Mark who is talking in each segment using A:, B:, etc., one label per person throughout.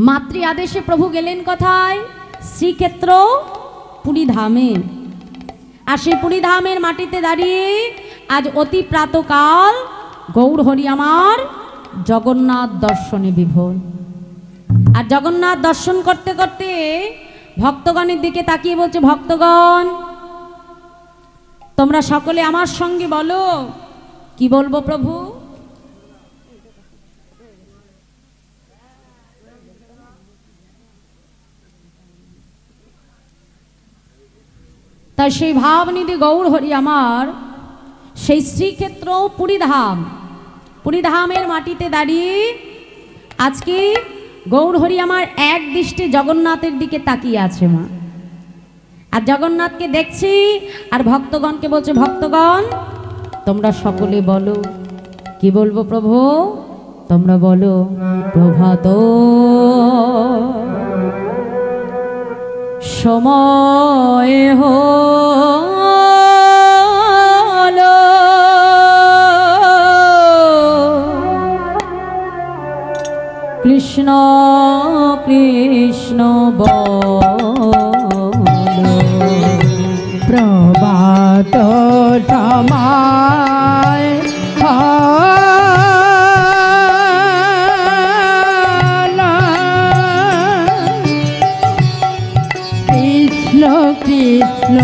A: মাতৃ আদেশে প্রভু গেলেন কোথায়? শ্রীক্ষেত্র পুরী ধামে। আর সেই পুরী ধামের মাটিতে দাঁড়িয়ে আজ অতি প্রাতকাল গৌর হরি আমার জগন্নাথ দর্শনে বিভোর। আর জগন্নাথ দর্শন করতে করতে ভক্তগণের দিকে তাকিয়ে বলছে, ভক্তগণ তোমরা সকলে আমার সঙ্গে বলো। কি বলবো প্রভু? তাই সেই ভাবনিধি গৌর হরি আমার সেই শ্রীক্ষেত্র পুরী ধামের মাটিতে দাঁড়িয়ে আজকে গৌর হরি আমার এক দৃষ্টি জগন্নাথের দিকে তাকিয়ে আছে মা। আর জগন্নাথকে দেখছি আর ভক্তগণকে বলছে, ভক্তগণ তোমরা সকলে বলো। কি বলবো প্রভু? তোমরা বলো, প্রভাত সময় হলো, কৃষ্ণ কৃষ্ণ বলো।
B: প্রভাত সময় কৃষ্ণ কৃষ্ণ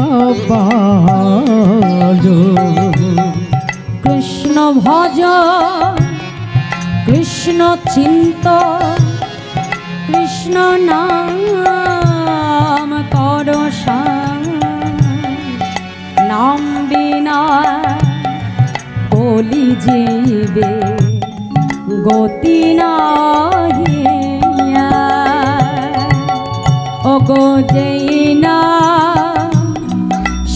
B: বলো।
A: কৃষ্ণ ভজ কৃষ্ণ চিন্ত, কৃষ্ণ নাম কর নাম বিনা বলি জীবে গতি নাহি। ও গো যেই না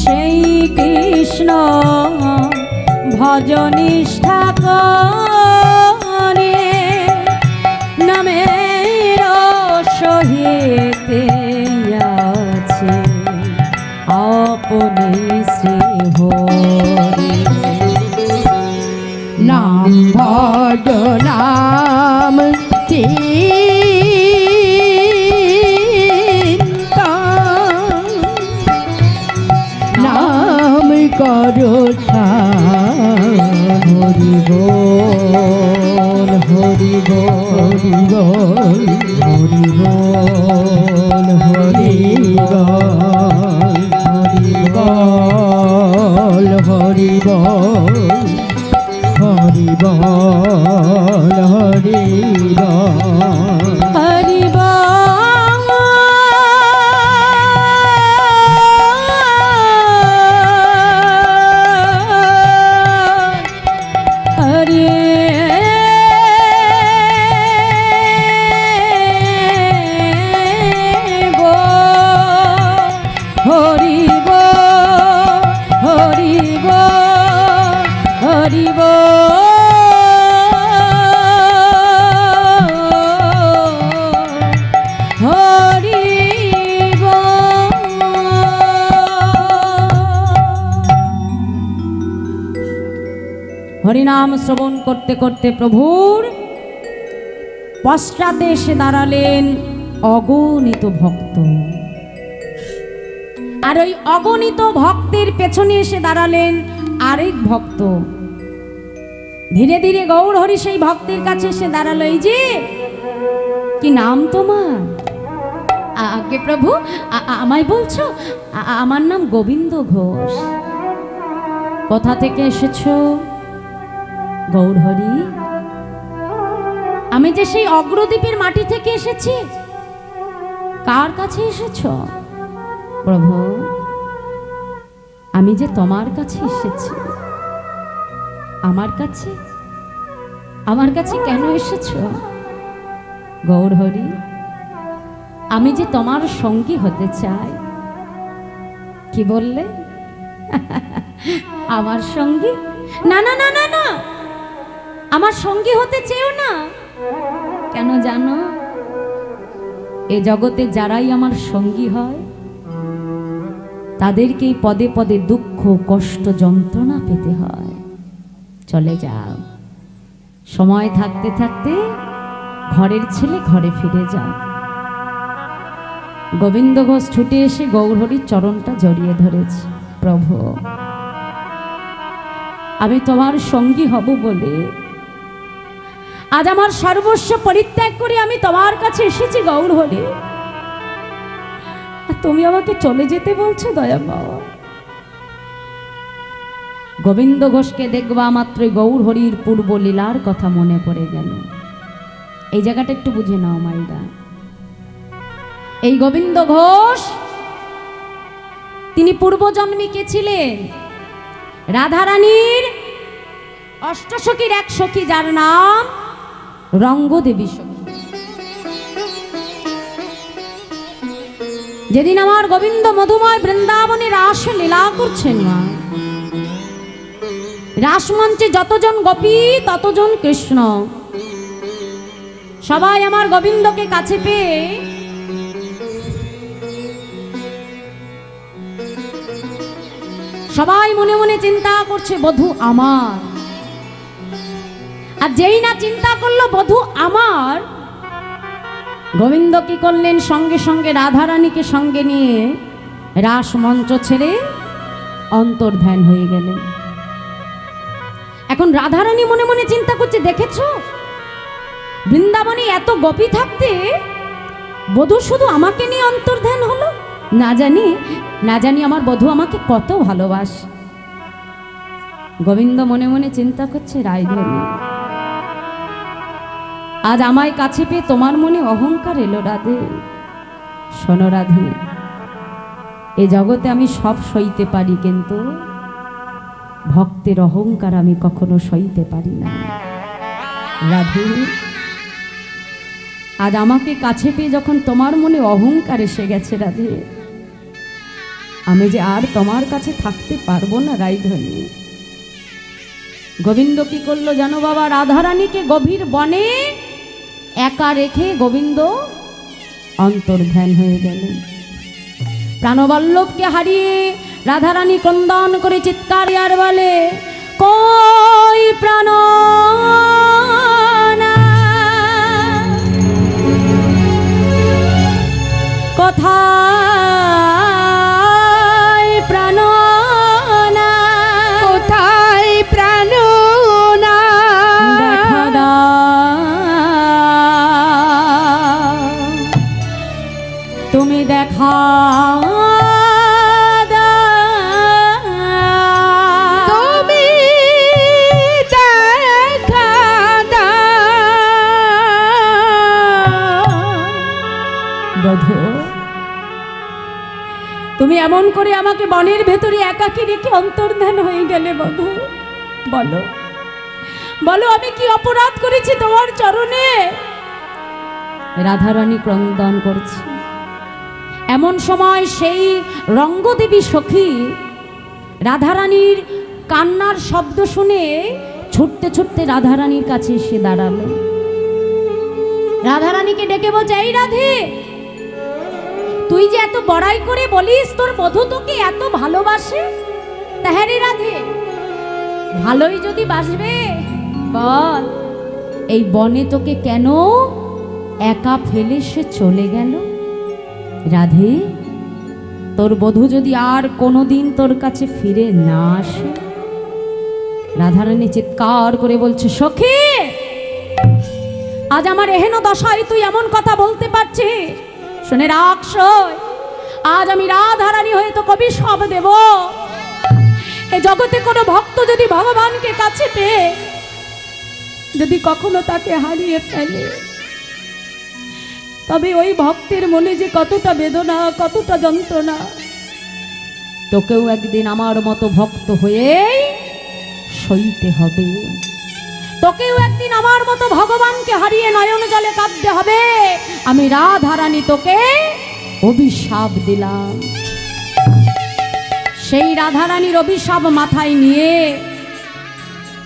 A: সেই কৃষ্ণ ভজনিষ্ঠা করে, নামের সহিতে আছে আপনি শ্রী হরি।
B: নাম ভজ নাম নাম করো হরি বল হরি বল হরি বল হরি বল হরি বল হরি বল হরি বল হরি বল
A: হরি বল হরি হরিনাম শ্রবণ করতে করতে প্রভুর পশ্চাতে এসে দাঁড়ালেন অগণিত ভক্ত। আর ওই অগণিত ভক্তের পেছনে এসে দাঁড়ালেন আরেক ভক্ত। ধীরে ধীরে গৌর হরি সেই ভক্তের কাছে এসে দাঁড়ালো। এই যে কি নাম তোমার? আগে প্রভু আমায় বলছো? আমার নাম গোবিন্দ ঘোষ। কোথা থেকে এসেছো? গৌর হরি, আমি যে সেই অগ্রদ্বীপের মাটি থেকে এসেছি। কার কাছে এসেছো? প্রভু আমি যে তোমার কাছে এসেছি। আমার কাছে কেন এসেছো? গৌর হরি, আমি যে তোমার সঙ্গী হতে চাই। কি বললে? আমার সঙ্গী? না না না না না, আমার সঙ্গী হতে চেও না। কেন জানো? এ জগতে যারাই আমার সঙ্গী হয় তাদেরকেই পদে পদে দুঃখ কষ্ট যন্ত্রণা পেতে হয়। চলে যাও, সময় থাকতে থাকতে ঘরের ছেলে ঘরে ফিরে যায়। গোবিন্দ ঘোষ ছুটে এসে গৌরহরির চরণটা জড়িয়ে ধরেছে। প্রভু, আমি তোমার সঙ্গী হব বলে আজ আমার সর্বস্ব পরিত্যাগ করে আমি তোমার কাছে এসেছি গৌরহরি, তুমি আমাকে চলে যেতে বলছো দয়া বাবা। গোবিন্দ ঘোষকে দেখবা মাত্রই গৌরহরির পূর্ব লীলার কথা মনে পড়ে গেল। এই জায়গাটা একটু বুঝে নাও মাইরা। এই গোবিন্দ ঘোষ তিনি পূর্বজন্মে কে ছিলেন? রাধারানীর অষ্টসখীর এক সখী, যার নাম রঙ্গদেবী সখী। যেদিন আমার গোবিন্দ মধুময় বৃন্দাবনে রাস লীলা করছেন মা, রাসমঞ্চে যতজন গোপী ততজন কৃষ্ণ, সবাই আমার গোবিন্দকে কাছে পেয়ে সবাই মনে মনে চিন্তা করছে বধূ আমার। আর যেই না চিন্তা করলো বধূ আমার, গোবিন্দ কি করলেন? সঙ্গে সঙ্গে রাধারানীকে সঙ্গে নিয়ে রাসমঞ্চ ছেড়ে অন্তর্ধান হয়ে গেলেন। এখন রাধারানী মনে মনে চিন্তা করছে, দেখেছো বৃন্দাবনে এত গোপী থাকতে বধূ শুধু আমাকে নিয়ে অন্তর্ধান হলো। না জানি আমার বধূ আমাকে কত ভালোবাসে। গোবিন্দ মনে মনে চিন্তা করছে, রায়ধনী আজ আমায় কাছে পেয়ে তোমার মনে অহংকার এলো রাধে। শোনো রাধে, এ জগতে আমি সব সইতে পারি, কিন্তু ভক্তের অহংকার আমি কখনো সইতে পারি না। রাধে, আজ আমাকে কাছে পেয়ে যখন তোমার মনে অহংকার এসে গেছে রাধে, আমি যে আর তোমার কাছে থাকতে পারবো না রায়ধনী। গোবিন্দ কি করলো জানো বাবা? রাধারানীকে গভীর বনে একা রেখে গোবিন্দ অন্তর্ধান হয়ে গেলেন। প্রাণবল্লভকে হারিয়ে রাধারানী ক্রন্দন করে চিৎকার আর বলে, কই প্রাণ কোথায় প্রাণ,
C: কোথায় প্রাণ না,
A: দেখা দাও তুমি, দেখা
C: তুমি দেখা
A: বধূ, তুমি এমন করে আমাকে বনের ভেতরে একাকী রেখে অন্তর্ধান হয়ে গেলে বধূ। বলো বলো, আমি কি অপরাধ করেছি তোমার চরণে? রাধারানী ক্রন্দন করছে। এমন সময় সেই রঙ্গদেবী সখী রাধারানীর কান্নার শব্দ শুনে ছুটতে ছুটতে রাধারানীর কাছে এসে দাঁড়ালো। রাধারানীকে ডেকে বলছে, এই রাধে, তুই যে এত বড়াই করে বলিস তোর বধূ তোকে এত ভালোবাসে, হ্যাঁ রে রাধে, ভালোই যদি বাসবে বল, এই বনে তোকে কেন একা ফেলে সে চলে গেল? রাধে, তোর বধূ যদি আর কোনোদিন তোর কাছে ফিরে না আসে। রাধারানী চিৎকার করে বলছে, সখী, আজ আমার এহেন দশায় তুই এমন কথা বলতে পারছিস? শুনে রাখ, আজ আমি রাধারানী হয়ে তো কবি সব দেব। এ জগতে কোনো ভক্ত যদি ভগবানকে কাছে পেয়ে যদি কখনো তাকে হারিয়ে ফেলে, তবে ওই ভক্তের মনে যে কতটা বেদনা, কতটা যন্ত্রণা, তোকেও একদিন আমার মতো ভক্ত হয়ে সইতে হবে। তোকেও একদিন আমার মতো ভগবানকে হারিয়ে নয়ন জলে কাঁদতে হবে। আমি রাধারানী তোকে অভিশাপ দিলাম। সেই রাধারানীর অভিশাপ মাথায় নিয়ে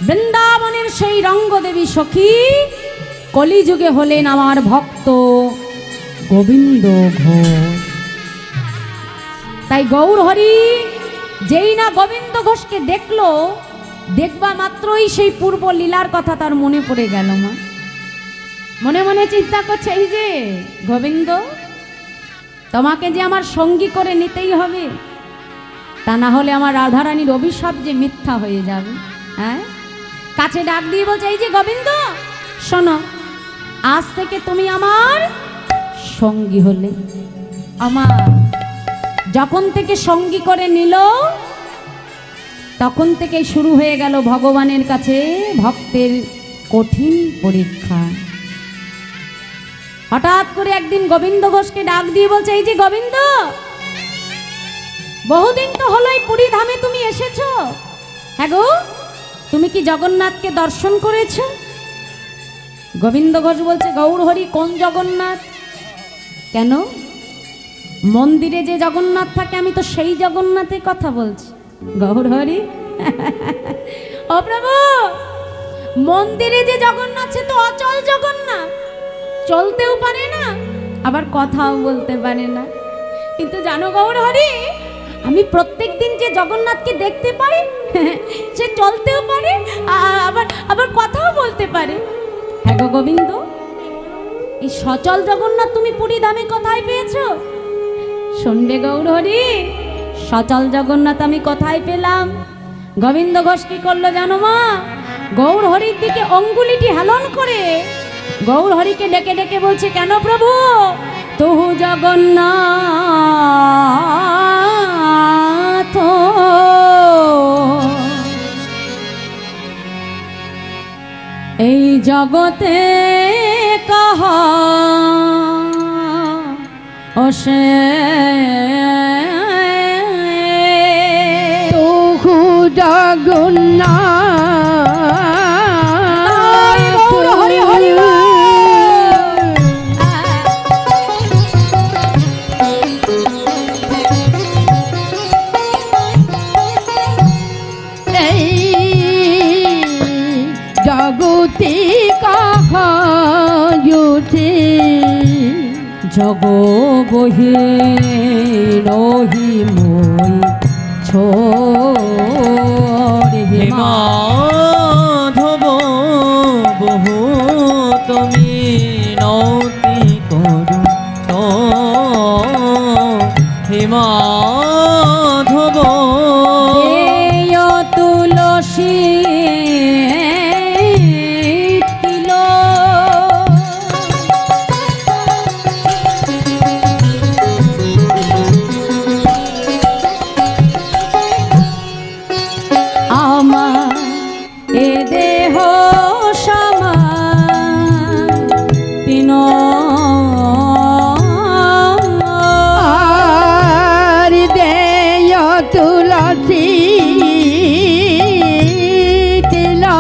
A: বৃন্দাবনের সেই রঙ্গদেবী সখী কলিযুগে হলেন আমার ভক্ত গোবিন্দ ঘোষ। তাই গৌরহরি যেই না গোবিন্দ ঘোষকে দেখলো, দেখবা মাত্রই সেই পূর্ব লীলার কথা তার মনে পড়ে গেল। মা মনে মনে চিন্তা করছে এই যে গোবিন্দ, তোমাকে যে আমার সঙ্গী করে নিতেই হবে, তা না হলে আমার রাধারানীর অভিশাপ যে মিথ্যা হয়ে যাবে। হ্যাঁ, কাছে ডাক দিয়ে বলছে এই যে গোবিন্দ শোনো, আজ থেকে তুমি আমার সঙ্গী হলে। আমার যখন থেকে সঙ্গী করে নিল তখন থেকে শুরু হয়ে গেল ভগবানের কাছে ভক্তের কঠিন পরীক্ষা। হঠাৎ করে একদিন গোবিন্দ ঘোষকে ডাক দিয়ে বলছে এই যে গোবিন্দ, বহুদিন তো হলো এই পুরী ধামে তুমি এসেছো। হ্যাঁ গো, তুমি কি জগন্নাথকে দর্শন করেছো? গোবিন্দ ঘোষ বলছে গৌর হরি কোন জগন্নাথ? কেন, মন্দিরে যে জগন্নাথ থাকে আমি তো সেই জগন্নাথের কথা বলছি। গৌর হরি ও প্রভু, মন্দিরে যে জগন্নাথ সে তো অচল জগন্নাথ, চলতেও পারে না আবার কথাও বলতে পারে না। কিন্তু জানো গৌর হরি, আমি প্রত্যেক দিন যে জগন্নাথকে দেখতে পাই সে চলতেও পারে আবার আবার কথাও বলতে পারে। হ্যাঁ গো গোবিন্দ, এই সচল জগন্নাথ তুমি পুরী ধামে কোথায় পেয়েছো? শুনবে গৌর হরি, সচল জগন্নাথ আমি কোথায় পেলাম? গোবিন্দ ঘোষ কি করলো জানো মা? গৌর হরির দিকে অঙ্গুলিটি হেলন করে গৌর হরিকে ডেকে ডেকে বলছে কেন প্রভু, তহু জগন্নাথ এই জগতে কাহা অসে
C: তহু জগন্নাথ
A: হরি হরি
C: এই জগতে কাহা জুটে
A: জগ বহে রহি মই ছোড়ে
B: হে মাধব বহু তুমি নতি করু তো হে মাধব
A: তুলসী তিল আমার এ দেহ সমাপিন
C: আর দেয় তুলসী তিলা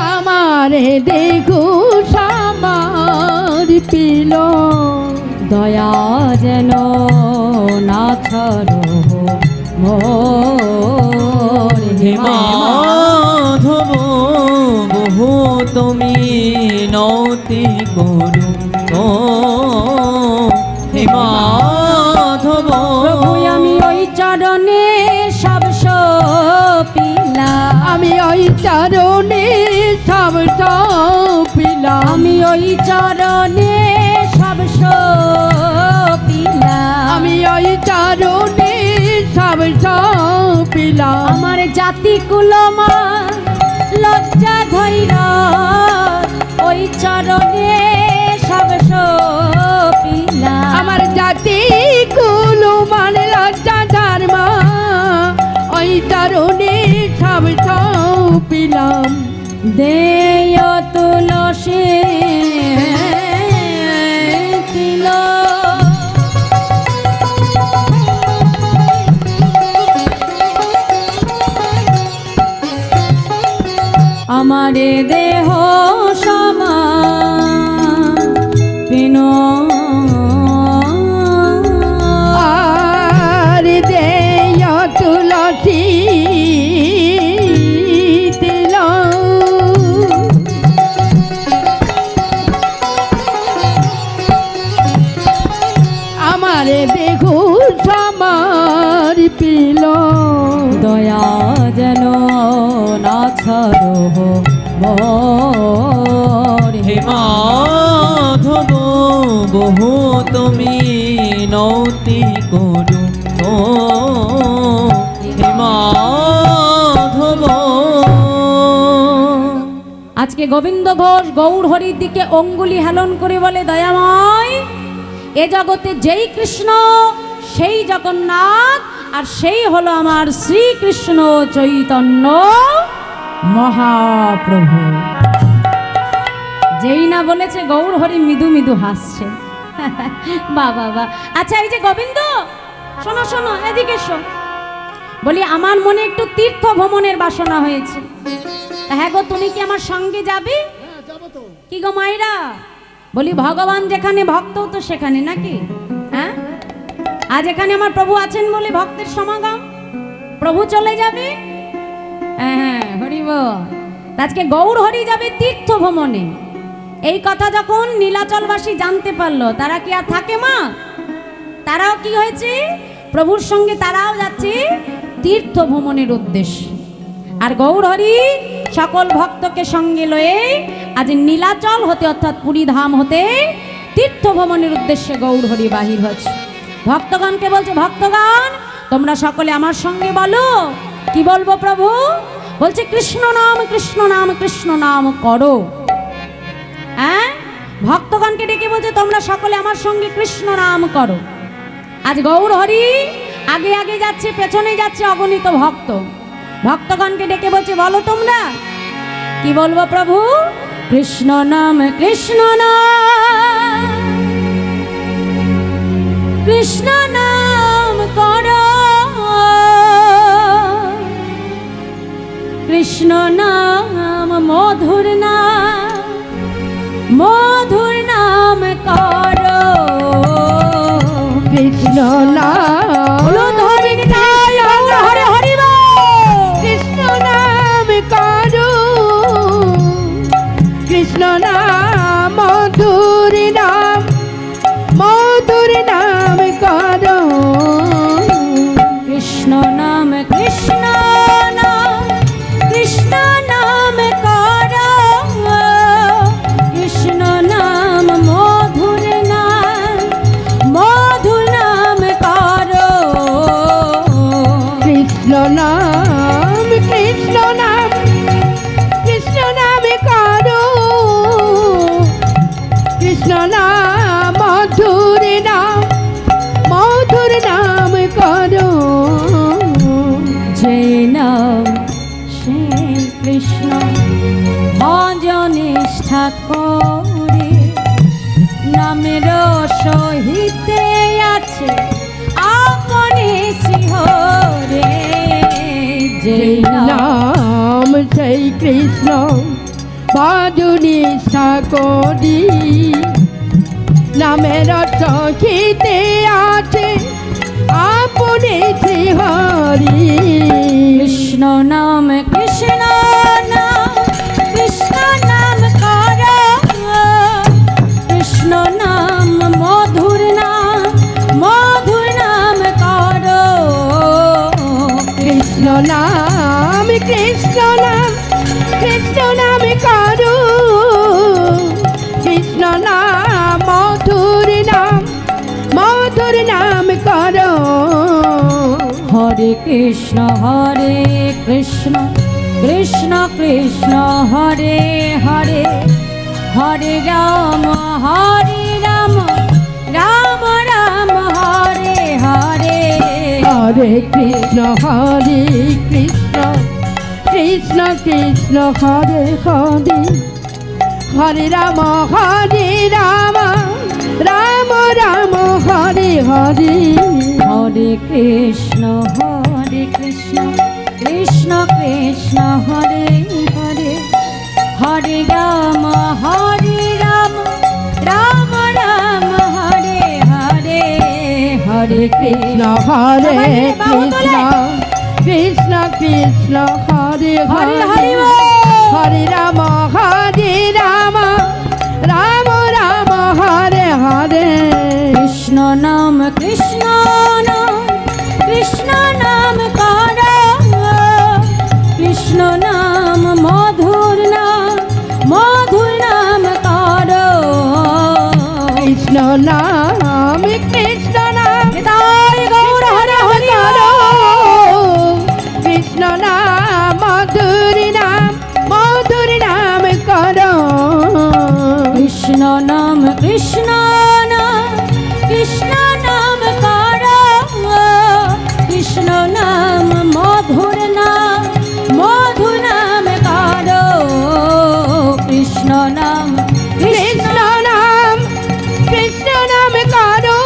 C: আমারে দেখু সামার পিল
A: দয়া যেন না ছাড়ো মোর
B: হে মাধব বহু তুমি নতি করু তো হে মাধব
A: প্রভু আমি ওই চরণে সব সপিলাম,
C: আমি ওই চরণে সব পিলা
A: আমি ওই চরণে সব সপিলাম,
C: আমি ওই চরণে সব পিলা
A: আমার জাতি কুলমা লজ্জা ধৈর ওই চরণে সব সপিলাম,
C: আমার জাতি কুলু মান লজ্জা ধর্ম ওই চরণে সব পিলাম
A: দেয় তুলসী তিল আমারে দেহ সমাপিন
C: আর দেয় তুলসী তিল আমারে বেঘু সমার পিল
A: দয়া ছাড়ো মোর।
B: হে মাধব বহু তুমি নতি করু হে মাধব।
A: আজকে গোবিন্দ ঘোষ গৌর হরির দিকে অঙ্গুলি হেলন করে বলে, দয়াময়, এ জগতে যেই কৃষ্ণ সেই জগন্নাথ, আর সেই হলো আমার শ্রীকৃষ্ণ চৈতন্য মহাপ্রভু। যেই না বলেছে গৌর হরি মৃদু মৃদু হাসছে। বাবা বা। আচ্ছা, এই যে গোবিন্দ, শোনো শোনো, এদিকে শো। বলি, আমার মনে একটু তীর্থ ভ্রমণের বাসনা হয়েছে। হ্যাঁ গো, তুমি কি আমার সঙ্গে যাবে? কি গো মাইরা? বলি, ভগবান যেখানে ভক্ত তো সেখানে নাকি? হ্যাঁ, আজ এখানে আমার প্রভু আছেন বলে ভক্তের সমাগম, প্রভু চলে যাবে। হ্যাঁ, হরিব। আজকে গৌর হরি যাবে তীর্থ ভ্রমণে। এই কথা যখন নীলাচলবাসী জানতে পারলো, তারা কি আর থাকে মা? তারাও কি হয়েছে, প্রভুর সঙ্গে তারাও যাচ্ছে তীর্থ ভ্রমণের উদ্দেশ্যে। আর গৌর হরি সকল ভক্তকে সঙ্গে লয়ে আজ নীলাচল হতে, অর্থাৎ পুরী ধাম হতে তীর্থ ভ্রমণের উদ্দেশ্যে গৌর হরি বাহির হচ্ছে। ভক্তগণকে বলছে, ভক্তগণ তোমরা সকলে আমার সঙ্গে বলো। কি বলবো প্রভু? বলছে, কৃষ্ণ নাম কৃষ্ণ নাম কৃষ্ণ নাম করো। হ্যাঁ, ভক্তগণকে ডেকে বলছে, তোমরা সকলে আমার সঙ্গে কৃষ্ণ নাম করো। আজ গৌর হরি আগে আগে যাচ্ছে, পেছনে যাচ্ছে অগণিত ভক্ত। ভক্তগণকে ডেকে বলছে, বলো তোমরা। কি বলবো প্রভু? কৃষ্ণ নাম কৃষ্ণ নাম কৃষ্ণ নাম করো, কৃষ্ণ নাম মধুর নাম, মধুর নাম করো।
C: কৃষ্ণ নাম
A: হরে হরি বল।
C: কৃষ্ণ নাম করো, কৃষ্ণ নাম মধুর নাম, মধুর নাম করো।
A: কৃষ্ণ নাম কৃষ্ণ নাম কৃষ্ণ নাম করো, কৃষ্ণ নাম মধুর নাম, মধুর নাম করো।
C: কৃষ্ণ নাম কৃষ্ণ নাম কৃষ্ণ নাম করো, কৃষ্ণ নাম মধুর নাম, মধুর নাম করো।
A: যে নাম সেই কৃষ্ণ ভজনিষ্ঠা করে, নামের সহিতে আছে আপনি শিহরে। যে
C: নাম সেই কৃষ্ণ ভজনিষ্ঠা করি, নামের সখিতে আছে আপনি শ্রীহরি।
A: কৃষ্ণ নাম কৃষ্ণ নাম কৃষ্ণ নাম করো, কৃষ্ণ নাম মধুর নাম, মধুর নাম করো।
C: কৃষ্ণ নাম কৃষ্ণ নাম কৃষ্ণ নাম করো, কৃষ্ণ নাম মধুর নাম, মধুর নাম করো।
A: হরে কৃষ্ণ কৃষ্ণ কৃষ্ণ কৃষ্ণ হরে হরে, হরে রাম রাম রাম হরে হরে।
C: হরে কৃষ্ণ কৃষ্ণ কৃষ্ণ কৃষ্ণ হরে হরে, হরে রাম রাম রাম হরে হরে।
A: হরে কৃষ্ণ কৃষ্ণ কৃষ্ণ কৃষ্ণ হরে হরে, হরে রাম রাম রাম হরে হরে। হরে
C: কৃষ্ণ
A: কৃষ্ণ
C: হরে কৃষ্ণ কৃষ্ণ কৃষ্ণ হরে
A: হরে
C: হরে,
A: হরে
C: হরে রাম রাম রাম রাম হরে হরে।
A: কৃষ্ণ নাম কৃষ্ণ নাম কৃষ্ণ নাম করো, কৃষ্ণ নাম কৃষ্ণ নাম, কৃষ্ণ নাম করো, কৃষ্ণ নাম মধুর নাম, মধু নাম করো, কৃষ্ণ নাম,
C: কৃষ্ণ নাম, কৃষ্ণ নাম করো,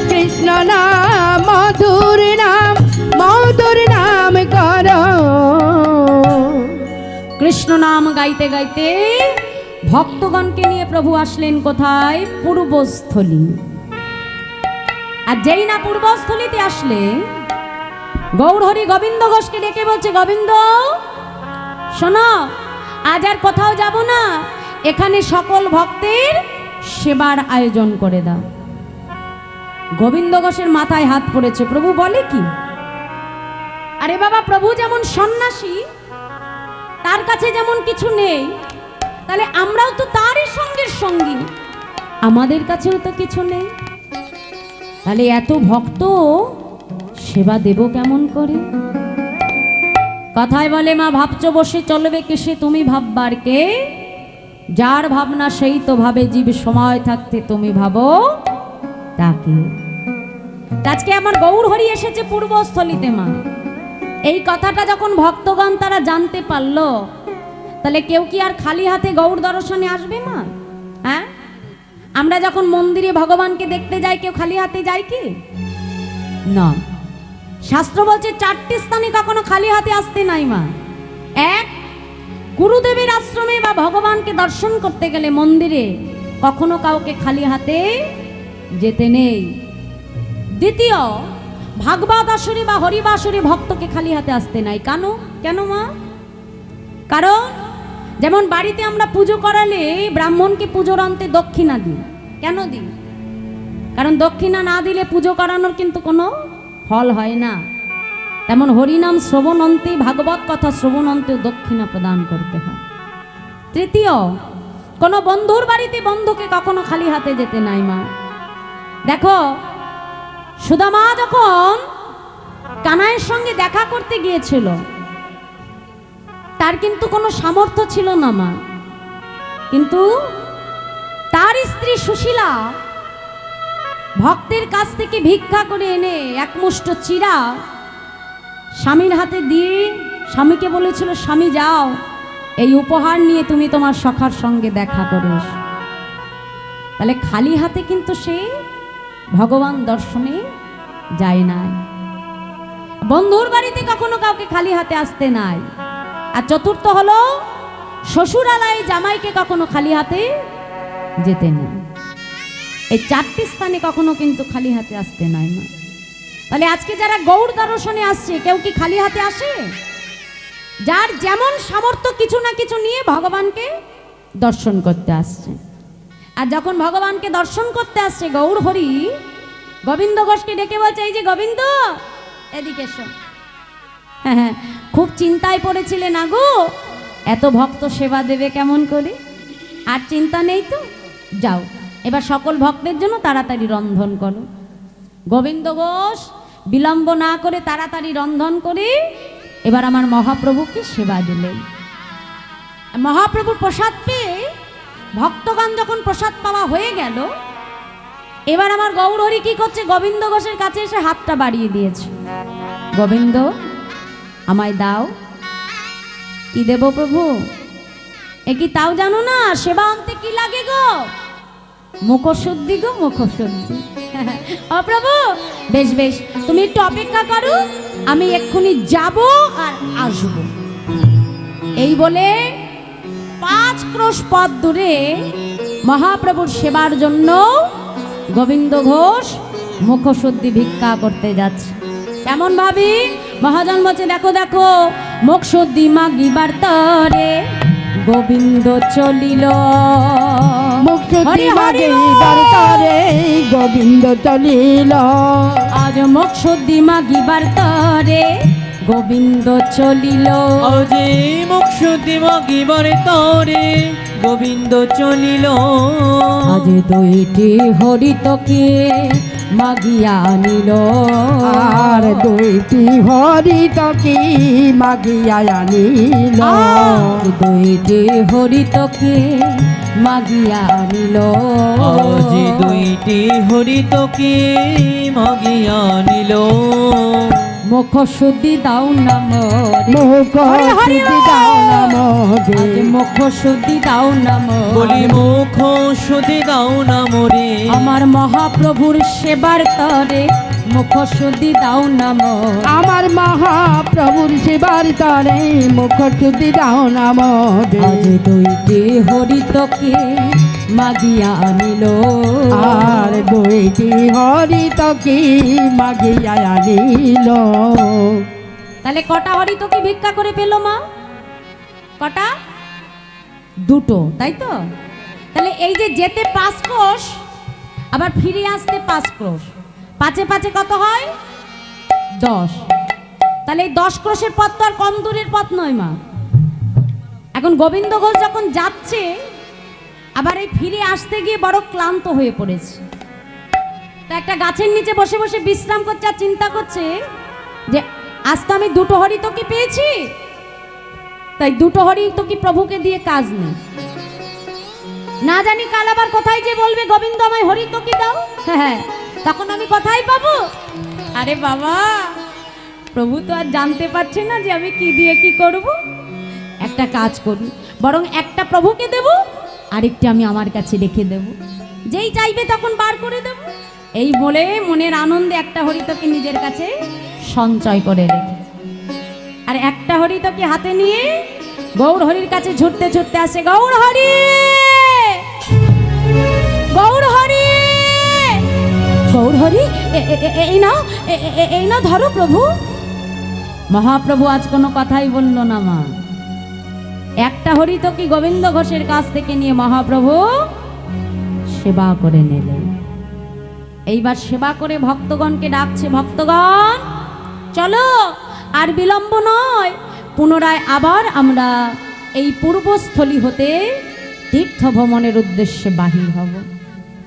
C: কৃষ্ণ নাম মধুর নাম, মধুর নাম করো।
A: কৃষ্ণ নাম গাইতে গাইতে ভক্তগণকে নিয়ে প্রভু আসলেন কোথায়? পূর্বস্থলী। আর যেই না পূর্বস্থলীতে আসলে গৌরহরি গোবিন্দ ঘোষকে ডেকে বলছে, গোবিন্দ শোনো, আজ আর কোথাও যাব না, এখানে সকল ভক্তের সেবার আয়োজন করে দাও। গোবিন্দ ঘোষের মাথায় হাত পড়েছে। প্রভু বলে কি? আরে বাবা, প্রভু যেমন সন্ন্যাসী, তার কাছে যেমন কিছু নেই, তাহলে আমরাও তো তারই সঙ্গের সঙ্গী, আমাদের কাছেও তো কিছু নেই, তাহলে এত ভক্ত সেবা দেব কেমন করে? কথায় বলে, মা ভাবছো বসে চলবে কিসে তুমি ভাববার কে, যার ভাবনা সেই তো ভাবে, জীব সময় থাকতে তুমি ভাবো তাকে। আজকে আমার গৌর হরি এসেছে পূর্বস্থলীতে মা, এই কথাটা যখন ভক্তগণ তারা জানতে পারলো, তাহলে কেউ কি আর খালি হাতে গৌর দর্শনে আসবে মা? হ্যাঁ, আমরা যখন মন্দিরে ভগবানকে দেখতে যাই, কেউ খালি হাতে যায় কি? না, শাস্ত্র বলছে 4টি স্থানে কখনো খালি হাতে আসতে নাই মা। এক, গুরুদেবের আশ্রমে বা ভগবানকে দর্শন করতে গেলে মন্দিরে কখনো কাউকে খালি হাতে যেতে নেই। দ্বিতীয়, ভাগবত আসরে বা হরিবাসরে ভক্তকে খালি হাতে আসতে নাই। কেন মা? কারণ যেমন বাড়িতে আমরা পুজো করালে ব্রাহ্মণকে পুজোর অন্তে দক্ষিণা দিই। কেন দিই? কারণ দক্ষিণা না দিলে পুজো করানোর কিন্তু কোনো ফল হয় না। তেমন হরিনাম শ্রবণ অন্তে, ভাগবত কথা শ্রবণ অন্তেও দক্ষিণা প্রদান করতে হয়। তৃতীয়, কোনো বন্ধুর বাড়িতে বন্ধুকে কখনো খালি হাতে যেতে নাই মা। দেখো, সুদামা যখন কানাইয়ের সঙ্গে দেখা করতে গিয়েছিল, তার কিন্তু কোনো সামর্থ্য ছিল না মা, কিন্তু তার স্ত্রী সুশীলা ভক্তের কাছ থেকে ভিক্ষা করে এনে একমুষ্ট চিরা স্বামীর হাতে দিয়ে স্বামীকে বলেছিল, স্বামী যাও, এই উপহার নিয়ে তুমি তোমার সখার সঙ্গে দেখা করে এসো। তাহলে খালি হাতে কিন্তু সে ভগবান দর্শনে যায় নাই। বন্ধুর বাড়িতে কখনো কাউকে খালি হাতে আসতে নাই। আর চতুর্থ হলো, শ্বশুরালয়ে জামাইকে কখনো খালি হাতে যেতে নেই। এই 4টি স্থানে কখনো কিন্তু খালি হাতে আসতে নাই মা। তাহলে আজকে যারা গৌর দর্শনে আসছে, কেউ কি খালি হাতে আসে? যার যেমন সামর্থ্য কিছু না কিছু নিয়ে ভগবানকে দর্শন করতে আসছে। আর যখন ভগবানকে দর্শন করতে আসছে, গৌর হরি গোবিন্দ ঘোষকে ডেকে বলছে, এই যে গোবিন্দ, এদিকে এসো। হ্যাঁ, খুব চিন্তায় পড়েছিলে না গো, এত ভক্ত সেবা দেবে কেমন করে? আর চিন্তা নেই তো, যাও এবার সকল ভক্তের জন্য তাড়াতাড়ি রন্ধন করো। গোবিন্দ ঘোষ বিলম্ব না করে তাড়াতাড়ি রন্ধন করে এবার আমার মহাপ্রভুকে সেবা দিলেন। মহাপ্রভু প্রসাদ পেয়ে ভক্তগণ যখন প্রসাদ পাওয়া হয়ে গেল, এবার আমার গৌর হরি কি করছে? গোবিন্দ ঘোষের কাছে এসে হাতটা বাড়িয়ে দিয়েছে। গোবিন্দ, আমায় দাও। কি দেব প্রভু? এ কি তাও জানো না সেবা আনতে কি লাগে গো? মুখশুদ্ধি গো, মুখশুদ্ধি। ও প্রভু, বেশ বেশ, তুমি একটু অপেক্ষা করো, আমি এক্ষুনি যাব আর আসবো। এই বলে 5 ক্রোশ পথ দূরে মহাপ্রভুর সেবার জন্য গোবিন্দ ঘোষ মুখশুদ্ধি ভিক্ষা করতে যাচ্ছে। কেমন ভাবি? মহাজন বলছে, দেখো দেখো, মুখশুদ্ধি মাগিবার তরে গোবিন্দ চলিল।
C: মুখশুদ্ধি মাগিবার তরে গোবিন্দ চলিল।
A: আজ মুখশুদ্ধি মাগিবার তরে গোবিন্দ চলিল।
B: আজে মুখশুদ্ধি মাগিবার তরে গোবিন্দ চলিল।
A: আজ 2টি হরিতকে মাগিয়া নিল।
C: আর 2টি হরিতকি মাগিয়া আনিল।
A: 2টি হরিতকে মাগিয়া নিল
B: আজি দুইটি হরি তোকে মাগিয়া নিল।
A: মুখ শুদ্ধি দাও না মোরে
C: মুখ
A: হরি হরি
C: শুদ্ধি দাও না মোরে
A: আজ মুখ শুদ্ধি দাও না
B: বলি
A: মোরে
B: মুখ শুদ্ধি দাও না মোরে।
A: আমার মহাপ্রভুর সেবার তরে মুখ শুদ্ধি দাও না মোরে
C: আমার মহাপ্রভুর সেবার তরে মুখ শুদ্ধি দাও না মোরে
A: আজ দুইটি হরি তোকে মাগিয়া আনিল
C: আর দুইটি হরি তোকে মাগিয়া আনিল।
A: তাহলে কটা হরি তোকে ভিক্ষা করে পেলো মা? কটা? দুটো, তাই তো? তাহলে এই যে যেতে 5 ক্রোশ আবার ফিরে আসতে 5 ক্রোশ, 5 এ 5 কত হয়? 10। তাহলে এই 10 ক্রোশের পথ তো আর কম দূরের পথ নয় মা। এখন গোবিন্দ ঘোষ যখন যাচ্ছে আবার এই ফিরে আসতে গিয়ে বড় ক্লান্ত হয়ে পড়েছে, তা একটা গাছের নিচে বসে বসে বিশ্রাম করছে আর চিন্তা করছে যে আজ তো আমি দুটো হরি তোকে পেয়েছি, তাই দুটো হরি তোকে প্রভুকে দিয়ে কাজ নেই, না জানি কাল আবার কোথায় যে বলবে গোবিন্দ আমায় হরি তোকে দাও, হ্যাঁ তখন আমি কোথায় পাবো? আরে বাবা, প্রভু তো আর জানতে পারছে না যে আমি কি দিয়ে কি করব। একটা কাজ করি, বরং একটা প্রভুকে দেব, আরেকটা আমি আমার কাছে রেখে দেব, যেই চাইবে তখন বার করে দেব। এই বলে মনের আনন্দে একটা হরি তোকে নিজের কাছে সঞ্চয় করে রেখে, আর একটা হরি তোকে হাতে নিয়ে গৌর হরির কাছে ছুটতে ছুটতে আসে, গৌর হরি, গৌর হরি, গৌর হরি, এই নাও, এই নাও ধরো প্রভু। মহাপ্রভু আজ কোনো কথাই বলল না মা, একটা হরি তোকে গোবিন্দ ঘোষের কাছ থেকে নিয়ে মহাপ্রভু সেবা করে নিলেন। এইবার সেবা করে ভক্তগণকে ডাকছে, ভক্তগণ চলো, আর বিলম্ব নয়, পুনরায় আবার আমরা এই পূর্বস্থলী হতে তীর্থ ভ্রমণের উদ্দেশ্যে বাহির হব।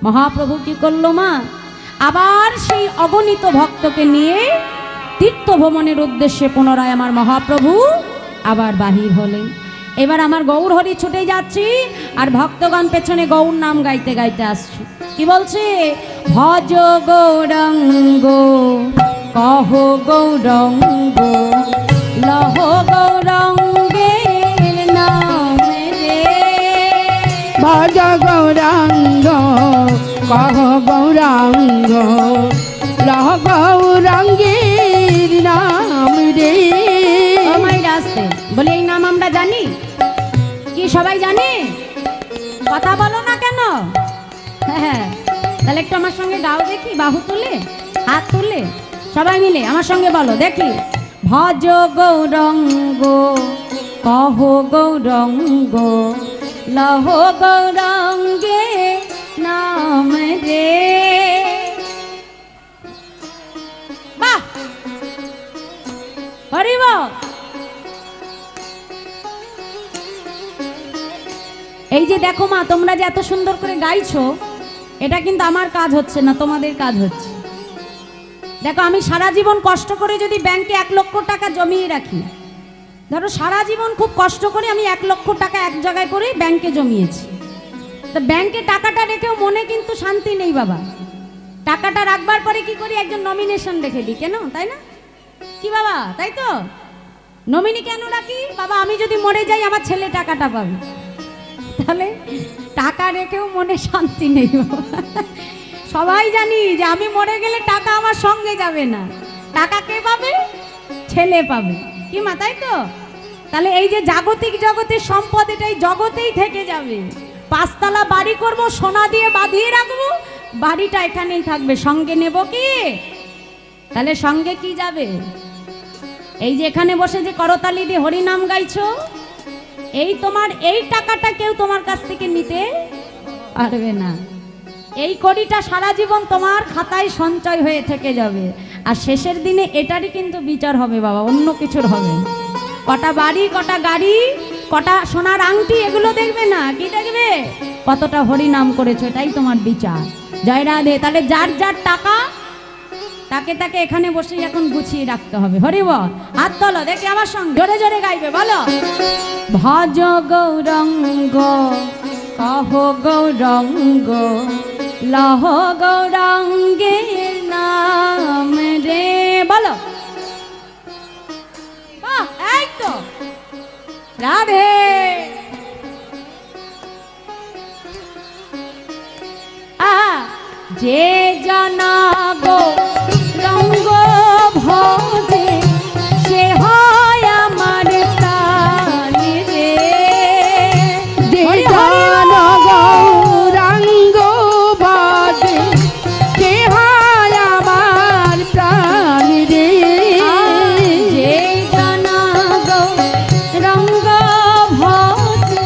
A: মহাপ্রভু কি করলো মা? আবার সেই অগণিত ভক্তকে নিয়ে তীর্থ ভ্রমণের উদ্দেশ্যে পুনরায় আমার মহাপ্রভু আবার বাহির হলেন। এবার আমার গৌর হরি ছুটে যাচ্ছি আর ভক্তগণ পেছনে গৌর নাম গাইতে গাইতে আসছি। কি বলছে? ভজ গৌরঙ্গ কহ গৌরঙ্গ লহ গৌরঙ্গের নাম রে।
C: ভজ গৌরাঙ্গ কহ গৌরাঙ্গ লহ গৌরাঙ্গের নাম রে।
A: ও মাই রাস্তে বলে এই নাম আমরা জানি কি? সবাই জানে? কথা বলো না কেন? হ্যাঁ, তাহলে একটু আমার সঙ্গে গাও দেখি, বাহু তুলে, হাত তুলে, সবাই মিলে আমার সঙ্গে বলো দেখি। ভজ গৌরঙ্গ কহ গৌরঙ্গ লহ গৌরঙ্গে নাম রে। বাহ, হরিব। এই যে দেখো মা, তোমরা যে এত সুন্দর করে গাইছো, এটা কিন্তু আমার কাজ হচ্ছে না, তোমাদের কাজ হচ্ছে। দেখো, আমি সারা জীবন কষ্ট করে যদি ব্যাংকে 1 লক্ষ টাকা জমিয়ে রাখি, ধরো সারা জীবন খুব কষ্ট করে আমি 1 লক্ষ টাকা এক জায়গায় করে ব্যাংকে জমিয়েছি, তো ব্যাংকে টাকাটা রেখেও মনে কিন্তু শান্তি নেই বাবা। টাকাটা রাখবার পরে কি করি? একজন নমিনেশন রেখে দিই, কেন? তাই না কি বাবা? তাই তো, নমিনি কেন রাখি বাবা? আমি যদি মরে যাই আমার ছেলে টাকাটা পাবে। তাহলে টাকা রেখেও মনে শান্তি নেই বাবা। সবাই জানি যে আমি মরে গেলে টাকা আমার সঙ্গে যাবে না, টাকা কে পাবে? ছেলে পাবে, কি মা? তাই তো। তাহলে এই যে জাগতিক জগতের সম্পদ, এটাই জগতেই থেকে যাবে। 5 তলা বাড়ি করব, সোনা দিয়ে বাঁধিয়ে রাখবো, বাড়িটা এখানেই থাকবে, সঙ্গে নেব কি? তাহলে সঙ্গে কি যাবে? এই যে এখানে বসে যে করতালি দিয়ে হরিনাম গাইছো, এই তোমার এই টাকাটা কেউ তোমার কাছ থেকে নিতে পারবে না। এই কোটিটা সারা জীবন তোমার খাতায় সঞ্চয় হয়ে থেকে যাবে, আর শেষের দিনে এটারই কিন্তু বিচার হবে বাবা, অন্য কিছুর হবে না। কটা বাড়ি, কটা গাড়ি, কটা সোনার আংটি, এগুলো দেখবে না, কি দেখবে? কতটা হরিনাম করেছো, এটাই তোমার বিচার। জয় রাধে। তাহলে যার যার টাকা তাকে তাকে এখানে বসে এখন গুছিয়ে রাখতে হবে। হরি বল, হাত তোলো দেখি আমার সঙ্গে, জোরে জোরে গাইবে, বলো। ভজ গৌরঙ্গ কহ গৌরঙ্গ লহ গৌরাঙ্গের নাম রে বলো বাহ, এই তো রাধে যে জানা গৌরঙ্গ ভজে সে হয় আমার প্রাণ রে
C: যে
A: হরি হরি
C: জন গৌরাঙ্গ বাজে সে হয় আমার প্রাণ রে
A: যে জানা গৌরঙ্গ ভজে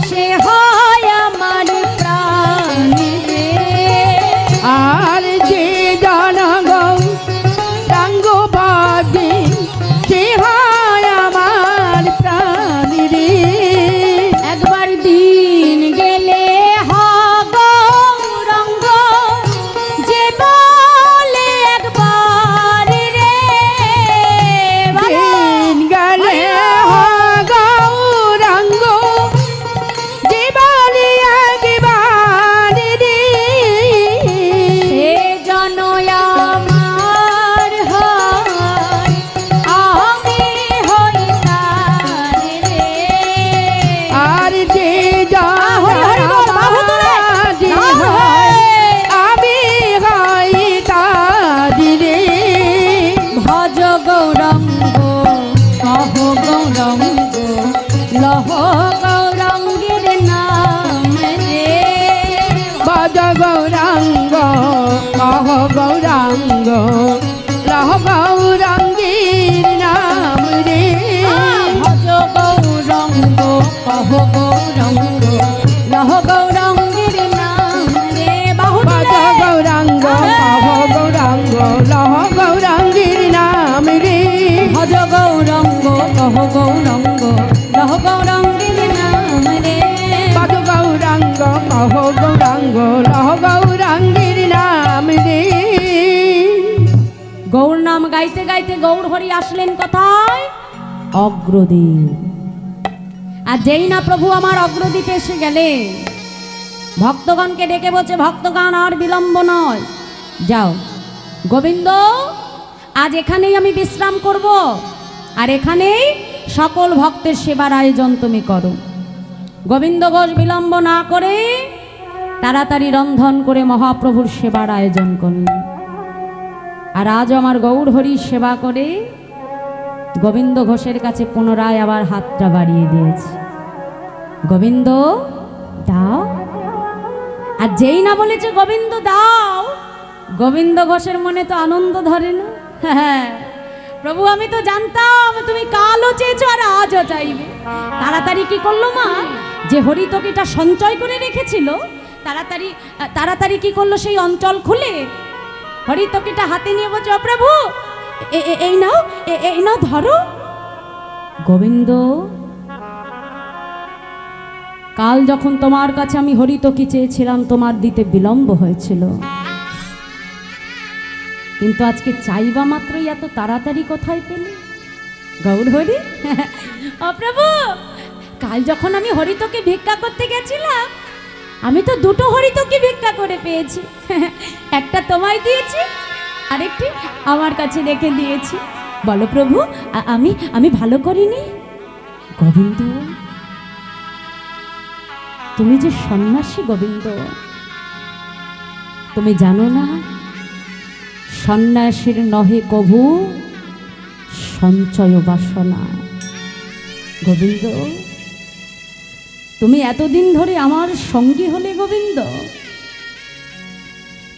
A: সে হয় আমার প্রাণ রে
C: আর যে জন গৌরাঙ্গ বাজে সে হয় আমার প্রাণ রে
A: একবার দিন গেলে গৌরঙ্গ যে বলে একবার রে
C: দিন গেলে গৌরাঙ্গ জীবনে একবার রে
A: সে জন আমার হয় আমি হই তার রে
C: আর যে
A: হরি হরি বল, বাহু তুলে।
C: আমি হই তার রে
A: ভজ গৌরঙ্গ কহ গৌরঙ্গ লহ গৌরঙ্গের নাম রে
C: বজ গৌরাঙ্গ কহ গৌরাঙ্গ লহ গৌরাঙ্গীর নাম রে
A: ভজ গৌরঙ্গ কহ গৌরঙ্গ লহ গৌরঙ্গের নাম রে বাহু
C: বজ
A: তুলে।
C: গৌরাঙ্গ কহ গৌরাঙ্গ লহ গৌরাঙ্গীর নাম রে
A: ভজ গৌরঙ্গ কহ গৌরঙ্গ লহ গৌরঙ্গের নাম রে
C: বজ গৌরাঙ্গ কহ গৌরাঙ্গ লহ গৌরাঙ্গীর নাম রে
A: গৌর নাম গাইতে গাইতে গৌর হরি আসলেন কোথায় অগ্রদ্বীপ আর যেই না প্রভু আমার অগ্রদ্বীপে এসে গেলে ভক্তগণকে ডেকে বলছে ভক্তগণ আর বিলম্ব নয় যাও গোবিন্দ আজ এখানেই আমি বিশ্রাম করব আর এখানেই সকল ভক্তের সেবার আয়োজন তুমি করো গোবিন্দ ঘোষ বিলম্ব না করে তাড়াতাড়ি রন্ধন করে মহাপ্রভুর সেবার আয়োজন করলেন আর আজ আমার গৌর হরি সেবা করে গোবিন্দ ঘোষের কাছে পুনরায় আবার হাতটা বাড়িয়ে দিয়েছে গোবিন্দ দাও আর যেই না বলেছে গোবিন্দ দাও গোবিন্দ ঘোষের মনে তো আনন্দ ধরে না হ্যাঁ প্রভু আমি তো জানতাম তুমি কালও চেয়েছো আর আজও চাইবে তাড়াতাড়ি কি করলো মা যে হরিতকিটা সঞ্চয় করে রেখেছিল তাড়াতাড়ি তাড়াতাড়ি কি করলো সেই অঞ্চল খুলে হরিতকিটা হাতে নিয়ে বলছে "ও প্রভু এই নাও এই নাও ধরো গোবিন্দ কাল যখন তোমার কাছে আমি হরিতকি চেয়েছিলাম তোমার দিতে বিলম্ব হয়েছিল কিন্তু আজকে চাইবা মাত্রই এত তাড়াতাড়ি কোথায় পেলে গৌর হরি ও প্রভু কাল যখন আমি হরিতকি ভিক্ষা করতে গেছিলাম আমি তো দুটো হরিতকি ভিক্ষা করে পেয়েছি একটা তোমায় দিয়েছি আরেকটি আমার কাছে রেখে দিয়েছি বলো প্রভু আমি ভালো করিনি গোবিন্দ তুমি যে সন্ন্যাসী গোবিন্দ তুমি জানো না সন্ন্যাসীর নহে কভু সঞ্চয় বাসনা গোবিন্দ তুমি এতদিন ধরে আমার সঙ্গী হলে গোবিন্দ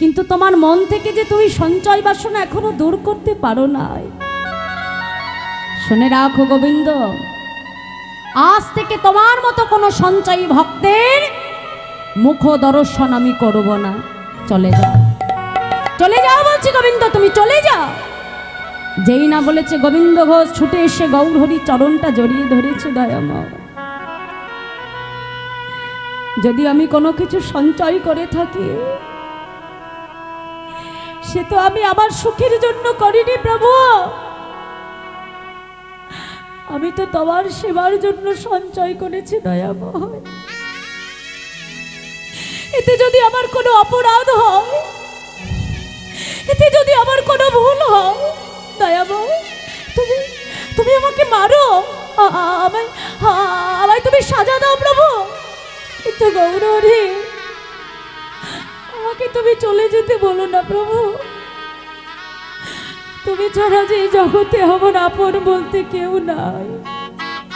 A: কিন্তু তোমার মন থেকে যে তুমি সঞ্চয় বাসনা এখনো দূর করতে পারো নাই শুনে রাখো গোবিন্দ আজ থেকে তোমার মতো কোনো সঞ্চয়ী ভক্তের মুখ দর্শন আমি করব না চলে যাও বলছি গোবিন্দ তুমি চলে যাও যেই না বলেছে গোবিন্দ ঘোষ ছুটে এসে গৌর হরি চরণটা জড়িয়ে ধরেছে দয়াময় যদি আমি কোনো কিছু সঞ্চয় করে থাকি সে তো আমি আমার সুখের জন্য করিনি প্রভু আমি তো তোমার সেবার জন্য সঞ্চয় করেছি দয়াময় এতে যদি আমার কোনো অপরাধ হয়, এতে যদি আমার কোনো ভুল হয়, দয়াময় তুমি তুমি আমাকে মারো, আমায় আমায় তুমি সাজা দাও প্রভু, কিন্তু গৌরহরি আমাকে তুমি চলে যেতে বলো না প্রভু। তুমি ছাড়া যে এই জগতে আমার আপন বলতে কেউ নাই,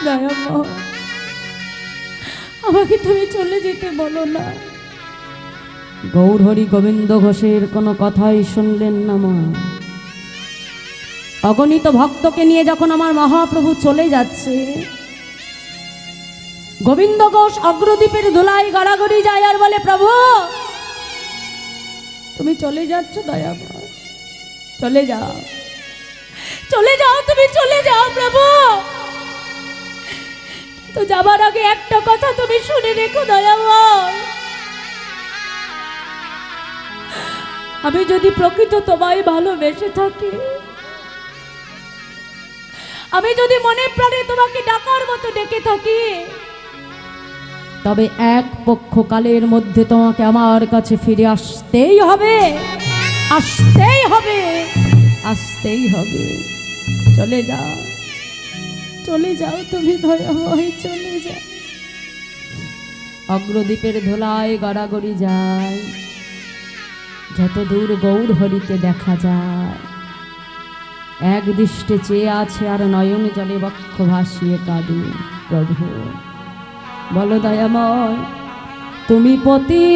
A: দয়াময় আমাকে তুমি চলে যেতে বলো না। গৌরহরি গোবিন্দ ঘোষের কোনো কথাই শুনলেন না মা। অগণিত ভক্তকে নিয়ে যখন আমার মহাপ্রভু চলে যাচ্ছে, গোবিন্দ ঘোষ অগ্রদ্বীপের ধুলাই গড়াগড়ি যায় আর বলে, প্রভু তুমি চলে যাচ্ছ দয়াময়, চলে যাও, চলে যাও, তুমি চলে যাও প্রভু, তো যাবার আগে একটা কথা তুমি শুনে রেখো দয়াময়, আমি যদি প্রকৃত তোমায় ভালোবেসে থাকি, আমি যদি মনে প্রাণে তোমাকে ডাকার মতো ডেকে থাকি, তবে এক পক্ষকালের মধ্যে তোমাকে আমার কাছে ফিরে আসতেই হবে, আসতেই হবে, আসতেই হবে। চলে যাও, চলে যাও তুমি দয়াময়, চলে যাও। অগ্রদ্বীপের ধুলায় গড়াগড়ি যায়, যত দূর গৌরহরিকে দেখা যায়, এক দৃষ্টে চেয়ে আছে আর নয়ন জলে বক্ষ ভাসিয়ে কাঁদে। প্রভু বলো দয়াময়, তুমি পতি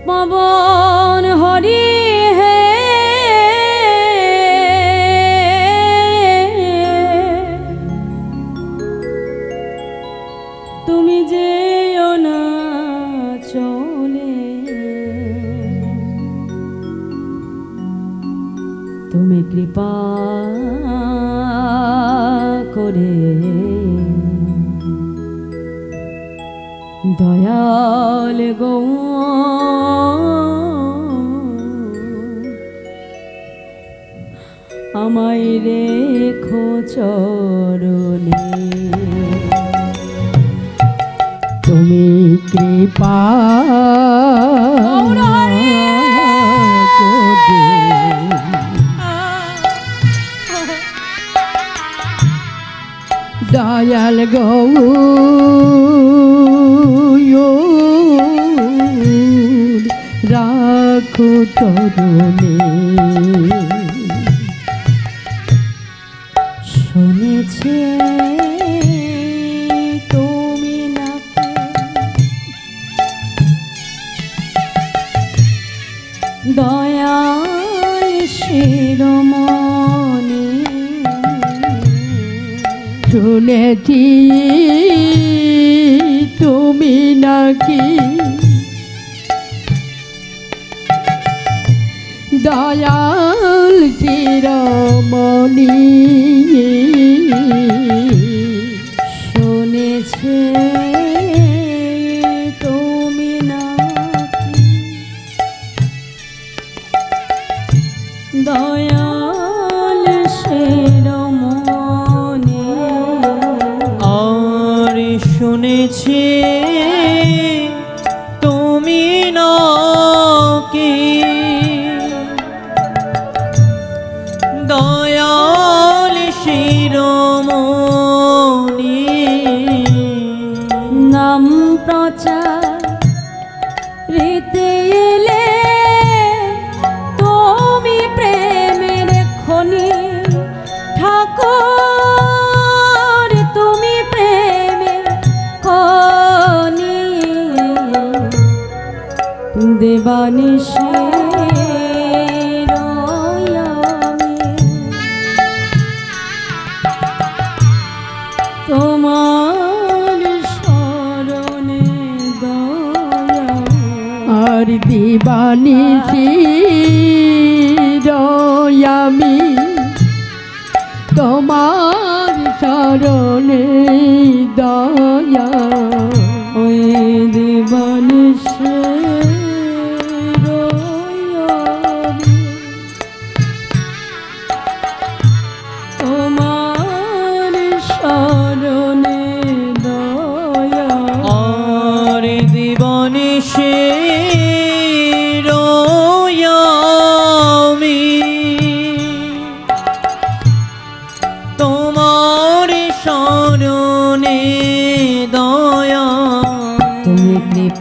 A: পবন হরি হে, তুমি যেও না চলে, তুমি কৃপা করে দয়াল গো আমায় রেখো চরণে,
C: তুমি কৃপা করে দয়াল গৌর রাখো চরণে।
A: শুনেছে তুমি নাকি দয়াল শিরোমণি,
C: শুনেছি তুমি নাকি দয়াল চিরমণি,
A: শুনেছে তুমি নাকি দয়াল শিরোমণি,
B: আর শুনেছি তুমি নাকি দয়াল শিরোমণি,
A: নাম প্রচার রীতে এলে তুমি প্রেমের খনি, ঠাকুর তুমি প্রেমের খনি, দেবানিশে তোমার শরণে দয়া,
C: আর দিবানিশি আমি তোমার শরণে দয়া,
A: ওই দিবানিশে তোমার শরণে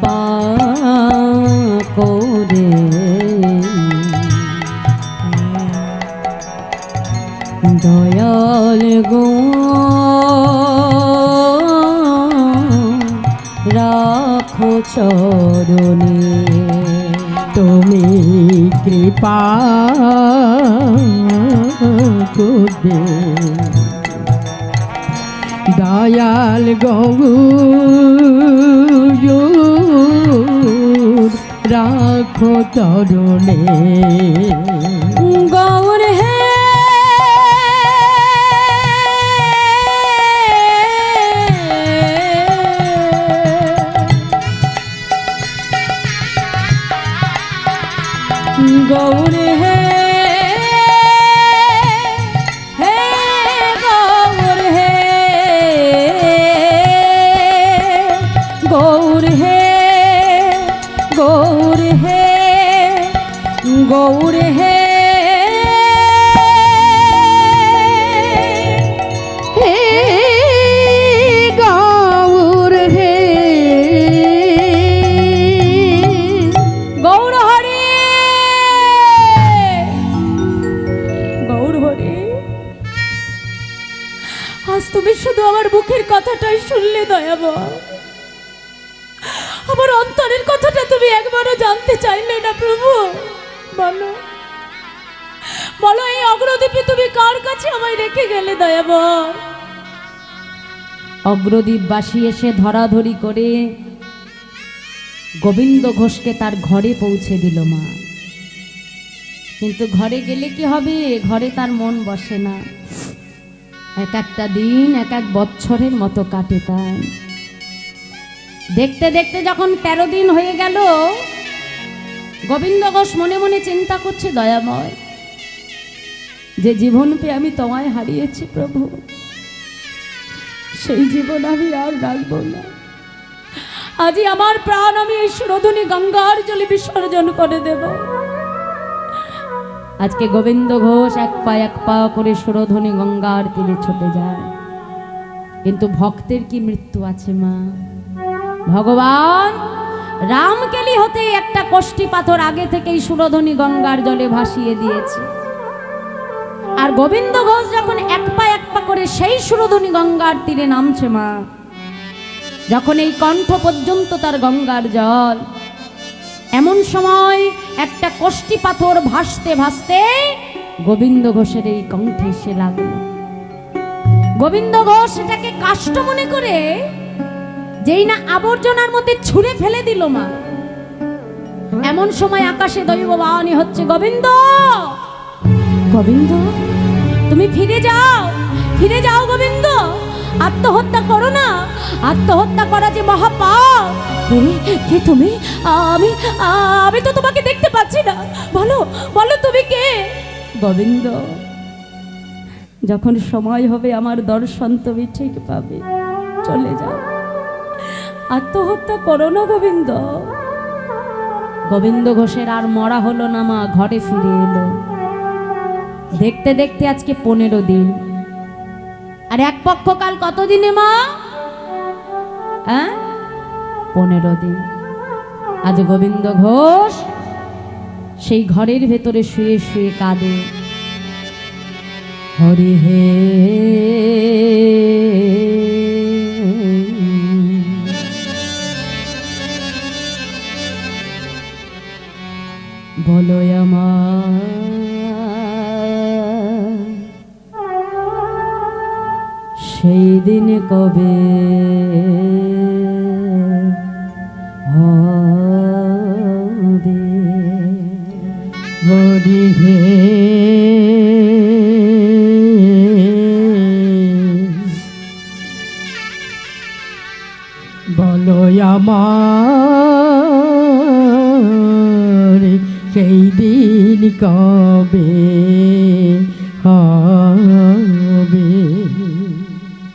A: কৃপা করে দয়াল গো রাখো চরণে।
C: তুমি কৃপা করে দয়াল গৌর রাখো চরণে।
A: গৌর হে গৌর হে হে গৌর হে গৌর হে গৌর হে গৌর হে
C: হে গৌর হে
A: গৌর হরে গৌর হরে। আজ তুমি শুধু আমার মুখের কথাটাই শুনলে দয়াময়, আমার অন্তরের কথাটা তুমি একবারও জানতে চাইলে না প্রভু। বলো বলো এই অগ্রদ্বীপে তুমি কার কাছে আমায় রেখে গেলে দয়াময়? অগ্রদ্বীপবাসী এসে ধরাধরি করে গোবিন্দ ঘোষকে তার ঘরে পৌঁছে দিল মা। কিন্তু ঘরে গেলে কি হবে, ঘরে তার মন বসে না। এক একটা দিন এক এক বছরের মতো কাটে তাই। দেখতে দেখতে যখন 13 দিন হয়ে গেল, গোবিন্দ ঘোষ মনে মনে চিন্তা করছে, দয়াময় যে জীবন পেয়ে আমি তোমায় হারিয়েছি প্রভু, সেই জীবন আমি আর রাখবো না। আজই আমার প্রাণ আমি এই সুরধুনী গঙ্গার জলে বিসর্জন করে দেব। আজকে গোবিন্দ ঘোষ এক পা করে সুরধুনী গঙ্গার তীরে ছুটে যায়। কিন্তু ভক্তের কি মৃত্যু আছে মা? ভগবান রামকেলি হতে একটা কষ্টি পাথর আগে থেকেই সুরধুনী গঙ্গার জলে ভাসিয়ে দিয়েছে। আর গোবিন্দ ঘোষ যখন এক পা করে সেই সুরধুনী গঙ্গার তীরে নামছে মা, যখন এই কণ্ঠ পর্যন্ত তার গঙ্গার জল, এমন সময় একটা কষ্টি পাথর ভাসতে ভাসতে গোবিন্দ ঘোষের এই কণ্ঠে এসে লাগলো। গোবিন্দ ঘোষ এটাকে কাষ্ট মনে করে যেই না আবর্জনার মধ্যে ছুঁড়ে ফেলে দিল মা। এমন সময় আকাশে দৈববাণী হচ্ছে, গোবিন্দ গোবিন্দ তুমি ফিরে যাও গোবিন্দ, আত্মহত্যা করো না, আত্মহত্যা করা যে মহাপাপ। কে তুমি? আমি তো তোমাকে দেখতে পাচ্ছি না, বলো বলো তুমি কে? গোবিন্দ যখন সময় হবে আমার দর্শন তুমি ঠিক পাবে, চলে যাও, আত্মহত্যা করো না গোবিন্দ। গোবিন্দ ঘোষের আর মরা হলো না মা, ঘরে ফিরে এলো। দেখতে দেখতে আজকে 15 দিন। আর এক পক্ষকাল কত দিনে মা? 15 দিন। আজ গোবিন্দ ঘোষ সেই ঘরের ভেতরে শুয়ে শুয়ে কাঁদে, হরি হে বলো আমার সেই দিন কবে হবে?
C: হরি হে বলো আমার সেই দিন কবে হবে?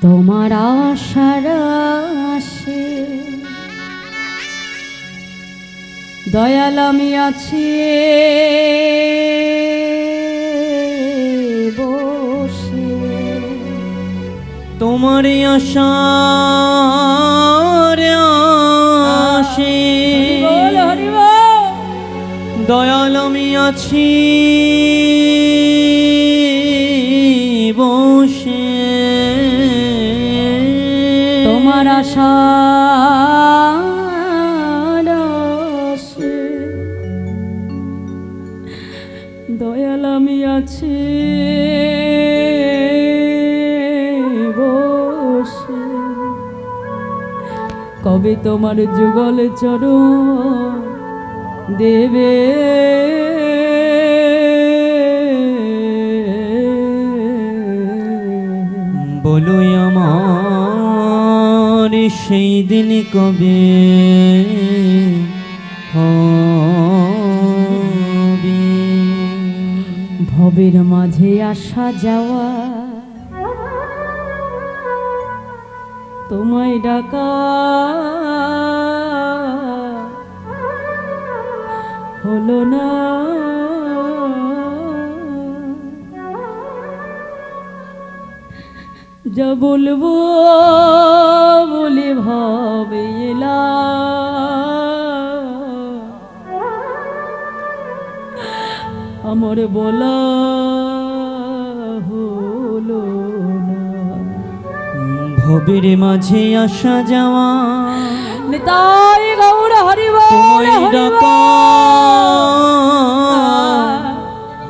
A: তোমার আশার আসে দয়াল আমি আছি বসে,
B: তোমার আশার বসে
A: বল হরি বল।
B: দয়াল আমি আছি বসে
A: তোমার আশা দয়াল আমি আছি বসে, কবে তোমার যুগল চরণ দেবে
B: বলো আমার সেই দিন কবে হবে?
A: ভবের মাঝে আসা যাওয়া তোমায় ডাকা হলো না, যা বলবো বলে ভাবে এলা আমার বলা হলো না।
B: ভবের মাঝে আসা যাওয়া
A: নিতাই গৌর হরি বল
B: তোমায়
A: হরি
B: ডাকা
A: বল।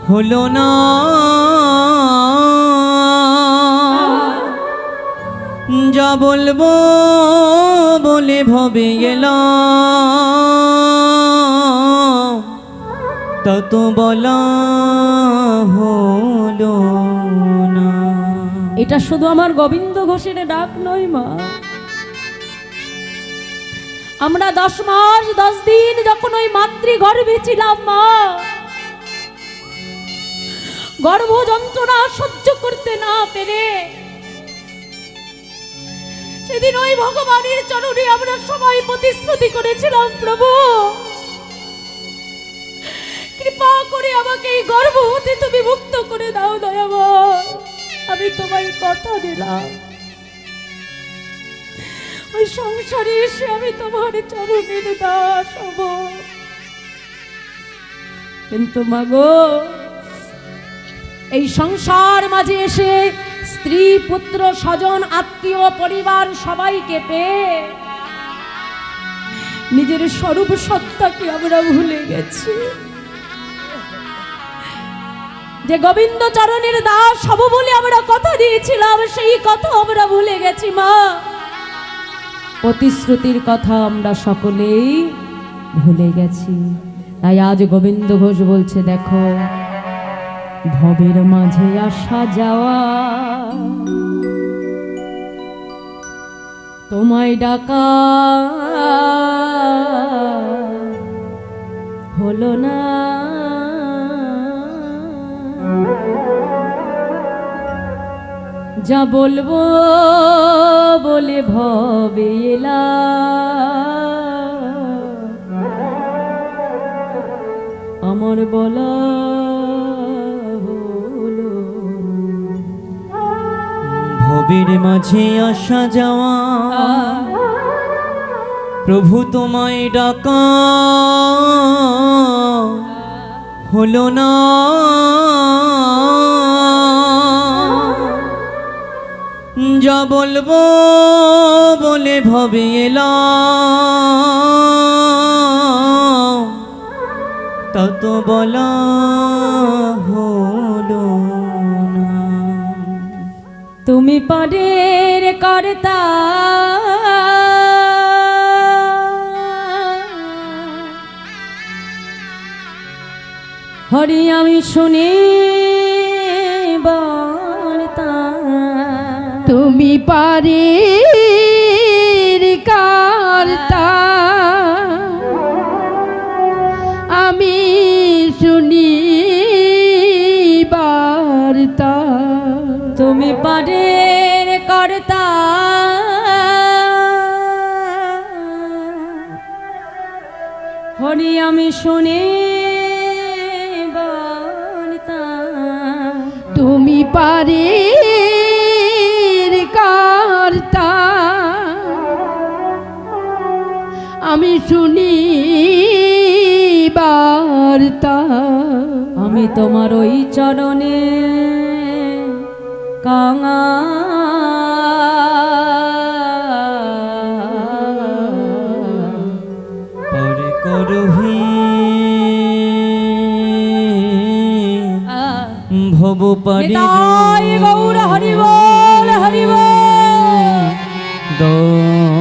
B: হলো না, যা বলবো বলে ভবে গেলাম তা তো বলা হলো না।
A: এটা শুধু আমার গোবিন্দ ঘোষের ডাক নয় মা, আমরা 10 মাস 10 দিন যখন ওই মাতৃগর্ভে ছিলাম মা, গর্ভ যন্ত্রণা সহ্য করতে না পেরে সেদিন ওই ভগবানের চরণে আমরা সবাই প্রতিশ্রুতি করেছিলাম, প্রভু কৃপা করে আমাকে এই গর্ভ হতে তুমি মুক্ত করে দাও দয়াময়। আমি তোমায় কথা দিলাম ওই সংসারে এসে আমি তোমার চরণের দাস হব, কিন্তু মাগো এই সংসার মাঝে এসে স্ত্রী পুত্র স্বজন আত্মীয় পরিবার সবাইকে পেয়ে নিজের স্বরূপ সত্তাকে আমরা ভুলে গেছি, যে গোবিন্দ চরণের দাস হব বলে আমরা কথা দিয়েছিলাম সেই কথা আমরা ভুলে গেছি মা। প্রতিশ্রুতির কথা আমরা সকলেই ভুলে গেছি, তাই আজ গোবিন্দ ঘোষ বলছে দেখো ভবের মাঝে আসা যাওয়া তোমায় ডাকা হলো না, যা বলবো বলে ভবে এলা আমার বলা হলো।
B: ভবের মাঝে আসা যাওয়া প্রভু তোমায় ডাকা হলো না, যা বলবো বলে ভবে এলাম তা তো বলা হলো না।
A: তুমি পারের কর্তা হরি আমি শুনি বার্তা,
C: তুমি পারের কর্তা আমি শুনি বার্তা,
A: তুমি পারের কর্তা হরি আমি শুনি বার্তা,
C: তুমি পারের কর্তা আমি শুনি বার্তা,
A: আমি তোমার ওই চরণে কাঙা
B: পরে করহি ভব পারি
A: নিতাই গৌর হরি বল হরি বল।
B: দয়াল।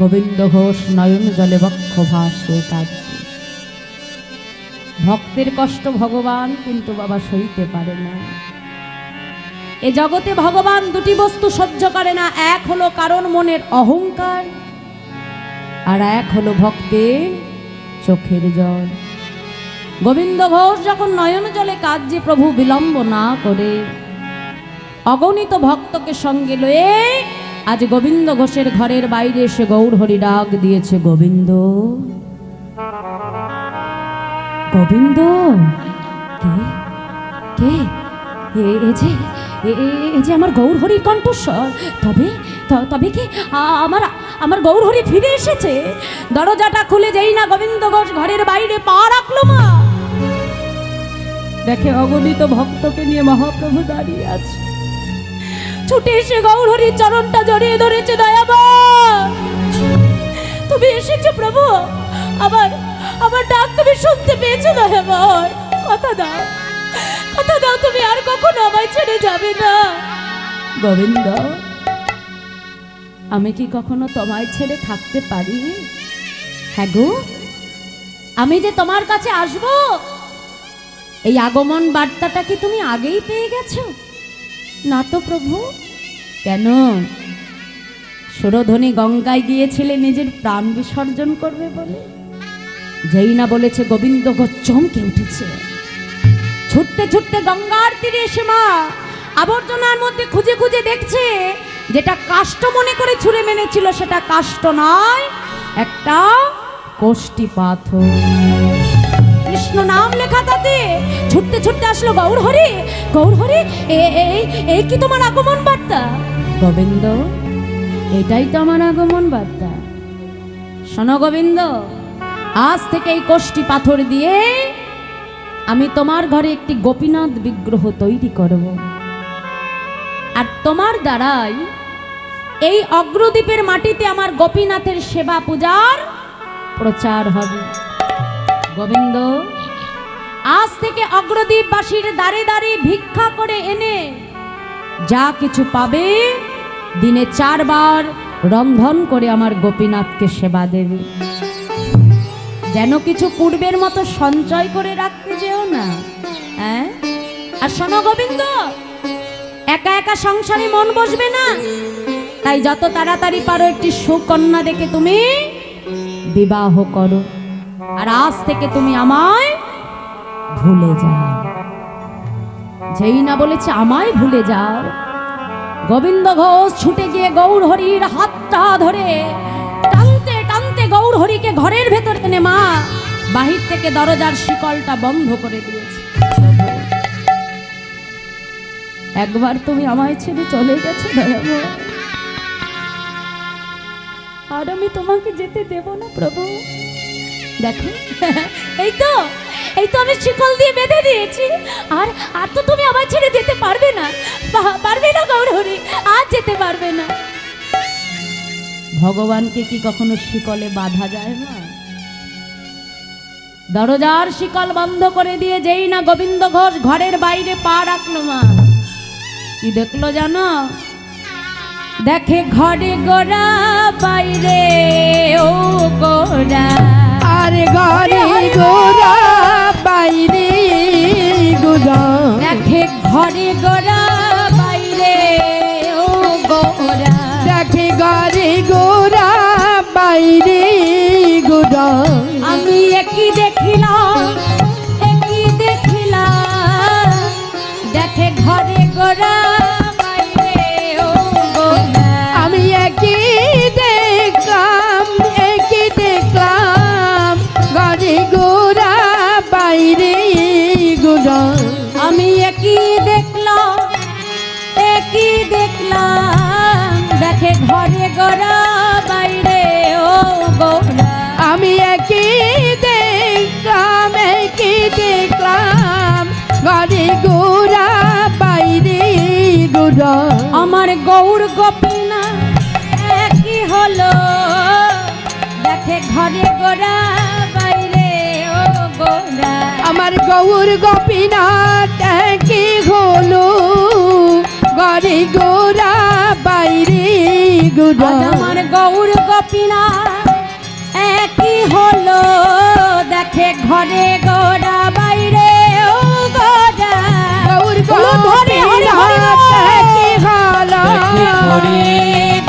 A: গোবিন্দ ঘোষ নয়ন জলে বক্ষ ভাসে কাঁদছে। ভক্তের কষ্ট ভগবান কিন্তু বাবা সইতে পারে না। এ জগতে ভগবান দুটি বস্তু সহ্য করে না, এক হলো কারণ মনের অহংকার, আর এক হলো ভক্তের চোখের জল। গোবিন্দ ঘোষ যখন নয়ন জলে কাঁদছে, প্রভু বিলম্ব না করে অগণিত ভক্তকে সঙ্গে লয়ে আজ গোবিন্দ ঘোষের ঘরের বাইরে এসে গৌর হরি ডাক দিয়েছে, গোবিন্দ গোবিন্দ। কে কে এ যে আমার গৌর হরির কণ্ঠস্বর। তবে তবে কি আমার গৌর হরি ফিরে এসেছে? দরজাটা খুলে যেই না গোবিন্দ ঘোষ ঘরের বাইরে পা রাখলো, মা দেখে অগণিত ভক্তকে নিয়ে মহাপ্রভু দাঁড়িয়ে আছে। ছুটে এসে গৌর হরির চরণটা জড়িয়ে ধরেছে। দয়াবান, তুমি এসেছো প্রভু, আমার ডাক তুমি শুনতে পেয়েছো দয়াবান। কথা দাও, কথা দাও, তুমি আর কখনো আমায় ছেড়ে যাবে না। গোবিন্দ, আমি কি কখনো তোমায় ছেড়ে থাকতে পারি? হ্যাঁ গো, আমি যে তোমার কাছে আসব, এই আগমন বার্তাটা কি তুমি আগেই পেয়ে গেছো? না তো প্রভু। কেন? সুরধ্বনি গঙ্গায় গিয়েছিলে নিজের প্রাণ বিসর্জন করবে বলে। যেই না বলেছে গোবিন্দ ঘোষ চমকে উঠেছে। ছুটতে ছুটতে গঙ্গার তীরে এসে মা আবর্জনার মধ্যে খুঁজে খুঁজে দেখছে, যেটা কাষ্ঠ মনে করে ছুঁড়ে মেনেছিল সেটা কাষ্ঠ নয়, একটা কোষ্টি পাথর, কৃষ্ণ নাম লেখা তাতে। ছুটতে ছুটতে আসলো গৌর হরি। গৌর হরি, এই কি তোমার আগমন বার্তা? গোবিন্দ, এটাই তো আমার আগমন বার্তা। শোনো গোবিন্দ, আজ থেকে এই কোষ্টি পাথর দিয়ে আমি তোমার ঘরে একটি গোপীনাথ বিগ্রহ তৈরি করব, আর তোমার দ্বারাই এই অগ্রদ্বীপের মাটিতে আমার গোপীনাথের সেবা পূজার প্রচার হবে। গোবিন্দ, আজ থেকে অগ্রদ্বীপবাসীর দ্বারে দ্বারে ভিক্ষা করে এনে যা কিছু পাবে, দিনে 4 বার রন্ধন করে আমার গোপীনাথকে সেবা দেবে। যেন কিছু পূর্বের মতো সঞ্চয় করে রাখতে যেও না। হ্যাঁ, আর শোনো গোবিন্দ, একা একা সংসারে মন বসবে না, তাই যত তাড়াতাড়ি পারো একটি সুকন্যা দেখে তুমি বিবাহ করো, আর আজ থেকে তুমি আমায় ভুলে যাও। যেই না বলেছে আমায় ভুলে যাও, গোবিন্দ ঘোষ ছুটে গিয়ে গৌর হরির হাতটা ধরে টানতে টানতে গৌর হরিকে ঘরের ভেতর এনে মা বাহির থেকে দরজার শিকলটা বন্ধ করে দিয়েছে। একবার তুমি আমায় ছেড়ে চলে গেছো দয়াময়, আর আমি তোমাকে যেতে দেব না প্রভু। দেখো, এই তো আমি শিকল দিয়ে বেঁধে দিয়েছি, আর আর তো তুমি আমায় ছেড়ে যেতে পারবে না, পারবে না গৌর হরি, আর যেতে পারবে না। ভগবানকে কি কখনো শিকলে বাঁধা যায় না? দরজার শিকল বন্ধ করে দিয়ে যেই না গোবিন্দ ঘোষ ঘরের বাইরে পা রাখলো, মা কি দেখলো জানো? দেখে ঘরে গোরা বাইরে ও গোরা,
C: আরে ঘরে গোরা বাইরে গোরা,
A: দেখে ঘরে গোরা বাইরে ও গোরা,
C: দেখে ঘরে গোরা বাইরে গোরা।
A: আমি একই দেখিলাম, একই দেখিলাম, দেখে ঘরে গোরা বাইরে ও গোরা।
C: আমি একই দেখলাম, একই দেখলাম, ঘরে গোরা বাইরে গোরা।
A: আমি একই দেখলাম, একই দেখলাম, দেখে ঘরে গোরা বাইরে ও গোরা।
C: আমি একই দেখলাম ঘরে গোরা বাইরে গোরা।
A: আমার গৌর গোপিনা একই হলো, দেখে ঘরে গোরা বাইরে ও গোরা।
C: আমার গৌর গোপীনাথ কি হলো ঘরে গোরা বাইরে গোরা।
A: আজ আমার গৌর গোপিনা একই হলো, দেখে ঘরে গোরা বাইরে ও গোরা।
C: গৌর
A: হরে হরে হরে
C: গোপীনাথ কি হলো
B: দেখে ঘরে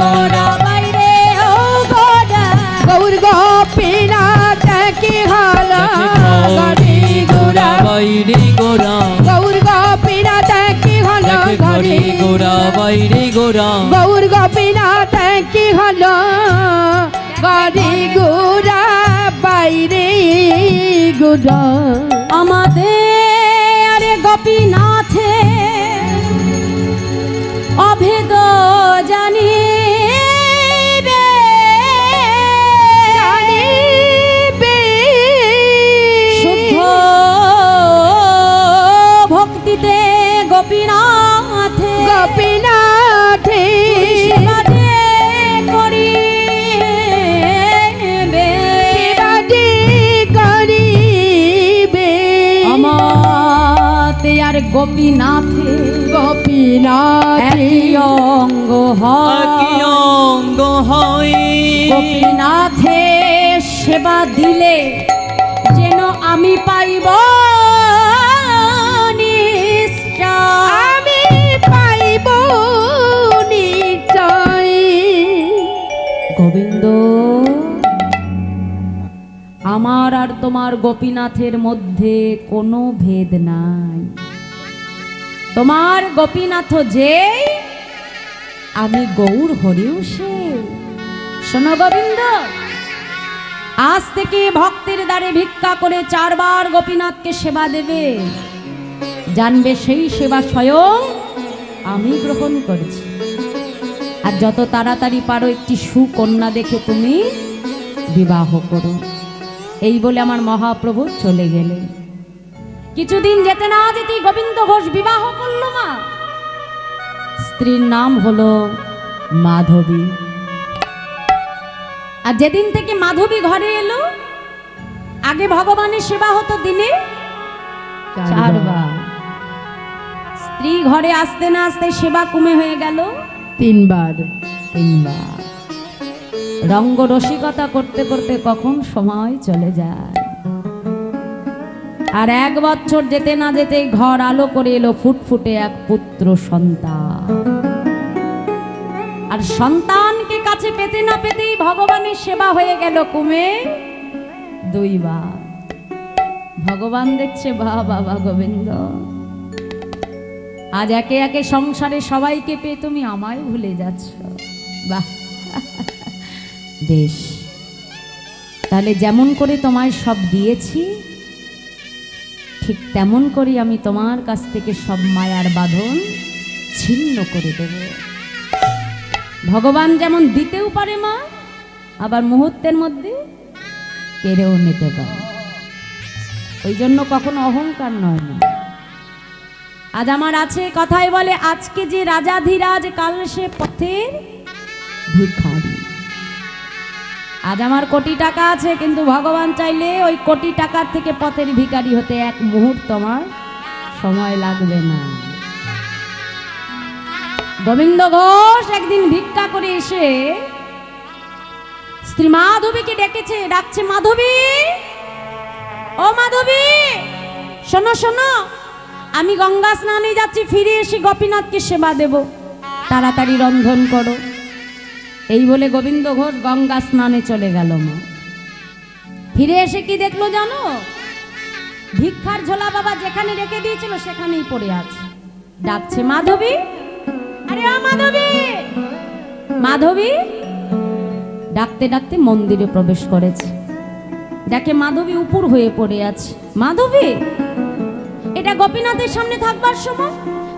A: গোরা বাইরে ও গোরা।
C: গৌর গোপীনাথ কি হলো ঘরে গোরা।
B: বাইরে গোরা,
C: গৌর গোপীনাথ কি হলো
B: দেখে ঘরে
C: ঘরে
B: গোরা বাইরে গোরা।
C: গৌর গোপীনাথ কি হলো ঘরে গোরা বাইরে গোরা।
A: আমাদের গোপীনাথে অভেদ জানিবে, শুদ্ধ ভক্তিতে গোপীনাথে
C: গোপীনাথে
A: শিবাদে করিবে।
C: শিবাজি করিবে
A: আমাতে আর গোপীনাথে
C: গোপীনাথে
A: একই অঙ্গ
B: একই
A: হয়।
B: অঙ্গ হয়।
A: গোপীনাথে সেবা দিলে যেন আমি পাইব নিশ্চয়।
C: আমি পাইব নিশ্চয়।
A: গোবিন্দ, আমার আর তোমার গোপীনাথের মধ্যে কোনো ভেদ নাই। তোমার গোপীনাথ যে, আমি গৌর হরিও সে। শোনো গোবিন্দ, আজ থেকে ভক্তের দ্বারে ভিক্ষা করে 4 বার গোপীনাথকে সেবা দেবে, জানবে সেই সেবা স্বয়ং আমি গ্রহণ করেছি। আর যত তাড়াতাড়ি পারো একটি সুকন্যা দেখে তুমি বিবাহ করো। এই বলে আমার মহাপ্রভু চলে গেলেন। কিছুদিন যেতে না যেতেই গোবিন্দ ঘোষ বিবাহ করল মা। স্ত্রীর নাম হলো মাধবী। আর যেদিন থেকে মাধবী ঘরে এলো, আগে ভগবানের সেবা হতো দিনে 4 বার। স্ত্রী ঘরে আসতে না আসতে সেবা কমে হয়ে গেল
C: 3 বার।
A: 3 বার। রঙ্গ রসিকতা করতে করতে কখন সময় চলে যায়। আর 1 বছর যেতে না যেতেই ঘর আলো করে এলো ফুটফুটে এক পুত্র সন্তান। আর সন্তানকে কাছে পেতে না পেতেই ভগবানের সেবা হয়ে গেল কমে 2 বার। ভগবান দেখছে, বাবা গোবিন্দ, আজ একে একে সংসারে সবাইকে পেয়ে তুমি আমায় ভুলে যাচ্ছ। বাহ, বেশ, তাহলে যেমন করে তোমায় সব দিয়েছি ঠিক তেমন করে আমি তোমার কাছ থেকে সব মায়ার বাঁধন ছিন্ন করে দেব। ভগবান যেমন দিতেও পারে মা, আবার মুহূর্তের মধ্যে কেড়েও নিতে পারে। ওই জন্য কখনো অহংকার নয় না। আজ আমার আছে, কথায় বলে আজকে যে রাজাধিরাজ কাল সে পথের ভিখারি। আজ আমার কোটি টাকা আছে, কিন্তু ভগবান চাইলে ওই কোটি টাকার থেকে পথের ভিখারি হতে 1 মুহূর্ত আমার সময় লাগবে না। গোবিন্দ ঘোষ একদিন ভিক্ষা করে এসে স্ত্রী মাধবীকে ডেকেছে, ডাকছে, মাধবী, ও মাধবী, শোনো শোনো, আমি গঙ্গা স্নানে যাচ্ছি, ফিরে এসে গোপীনাথকে সেবা দেব, তাড়াতাড়ি রন্ধন করো। এই বলে গোবিন্দ ঘোষ গঙ্গা স্নানে চলে গেল। মা ফিরে এসে কি দেখলো জানো? ভিক্ষার ঝোলা বাবা যেখানে রেখে দিয়েছিল সেখানেই পড়ে আছে। ডাকছে, মাধবী, আরে ও মাধবী। মাধবী ডাকতে ডাকতে মন্দিরে প্রবেশ করেছে। দেখে মাধবী উপর হয়ে পড়ে আছে। মাধবী, এটা গোপীনাথের সামনে থাকবার সময়,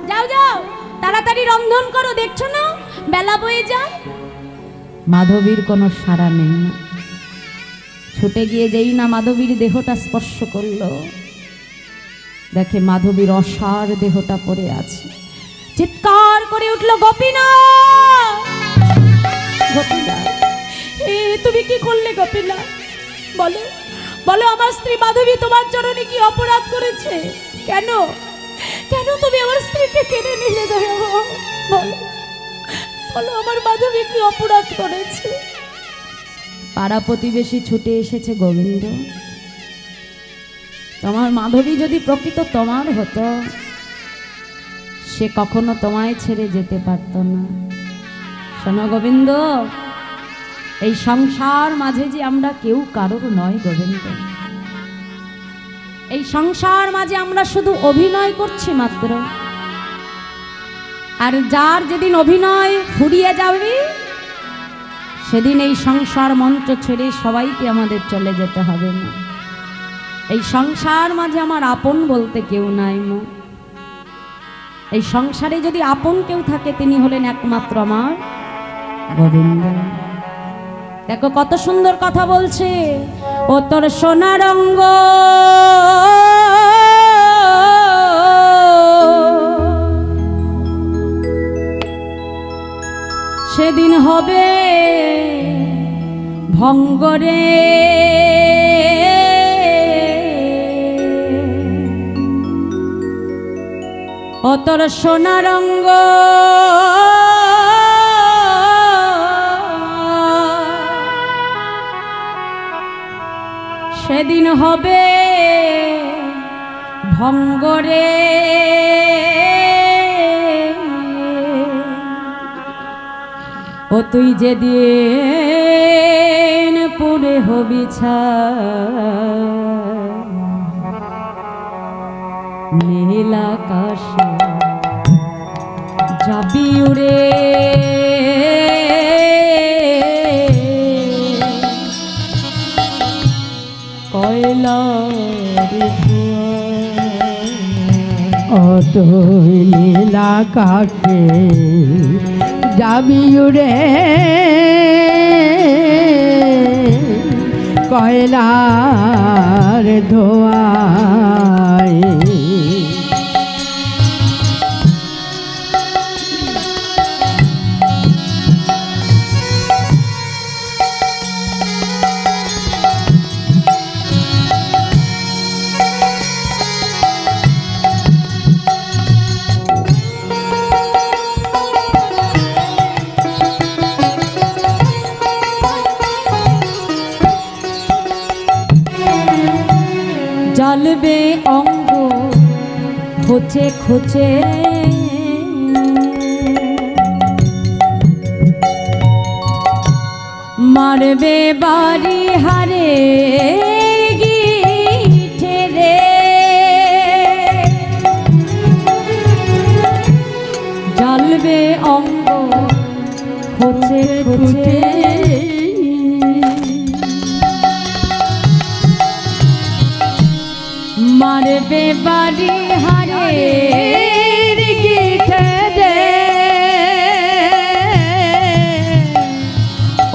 A: যাও যাও তাড়াতাড়ি রন্ধন করো, দেখছো না বেলা বয়ে যায়, মাধবীর কোনো সাড়া নেই না। ছুটে গিয়ে যেই না মাধবীর দেহটা স্পর্শ করলো, দেখে মাধবীর অসার দেহটা পড়ে আছে। চিৎকার করে উঠলো, গোপীনাথ, গোপীনাথ, তুমি কি করলে গোপীনাথ? বলো বলো, আমার স্ত্রী মাধবী তোমার চরণে কি অপরাধ করেছে? কেন কেন তুমি আমার স্ত্রীকে কেড়ে নিলে? বলো বলো, আমার মাধবী কি অপরাধ করেছে? পাড়া প্রতিবেশী ছুটে এসেছে, গোবিন্দ, তোমার মাধবী যদি প্রকৃত তোমার হতো, সে কখনো তোমায় ছেড়ে যেতে পারত না। শোনো গোবিন্দ, এই সংসার মাঝে যে আমরা কেউ কারোর নয় গোবিন্দ, এই সংসার মাঝে আমরা শুধু অভিনয় করছি মাত্র। আর যার যেদিন অভিনয় ফুরিয়ে যাবে, সেদিন এই সংসার মঞ্চ ছেড়ে সবাইকে আমাদের চলে যেতে হবে না। এই সংসার মাঝে আমার আপন বলতে কেউ নাই মা। এই সংসারে যদি আপন কেউ থাকে, তিনি হলেন একমাত্র আমার গোবিন্দ। দেখো কত সুন্দর কথা বলছে, ও তোর সোনার অঙ্গ সেদিন হবে ভঙ্গরে, ও তোর সোনার অঙ্গ সেদিন হবে ভঙ্গরে। ও তুই যেদিন পুরে হবি নীল আকাশে যাবি উড়ে, কয়লার
C: ও তুই নীল আকাশে যাবি উড়ে, কয়লার ধোঁয়ায়।
A: জ্বলবে অঙ্গ খোঁচে খোঁচে, মারবে বাড়ি হারে গিঠে রে, জ্বলবে অঙ্গ খোঁচে খোঁচে, মারবে বাড়ি হারে গিঠে রে,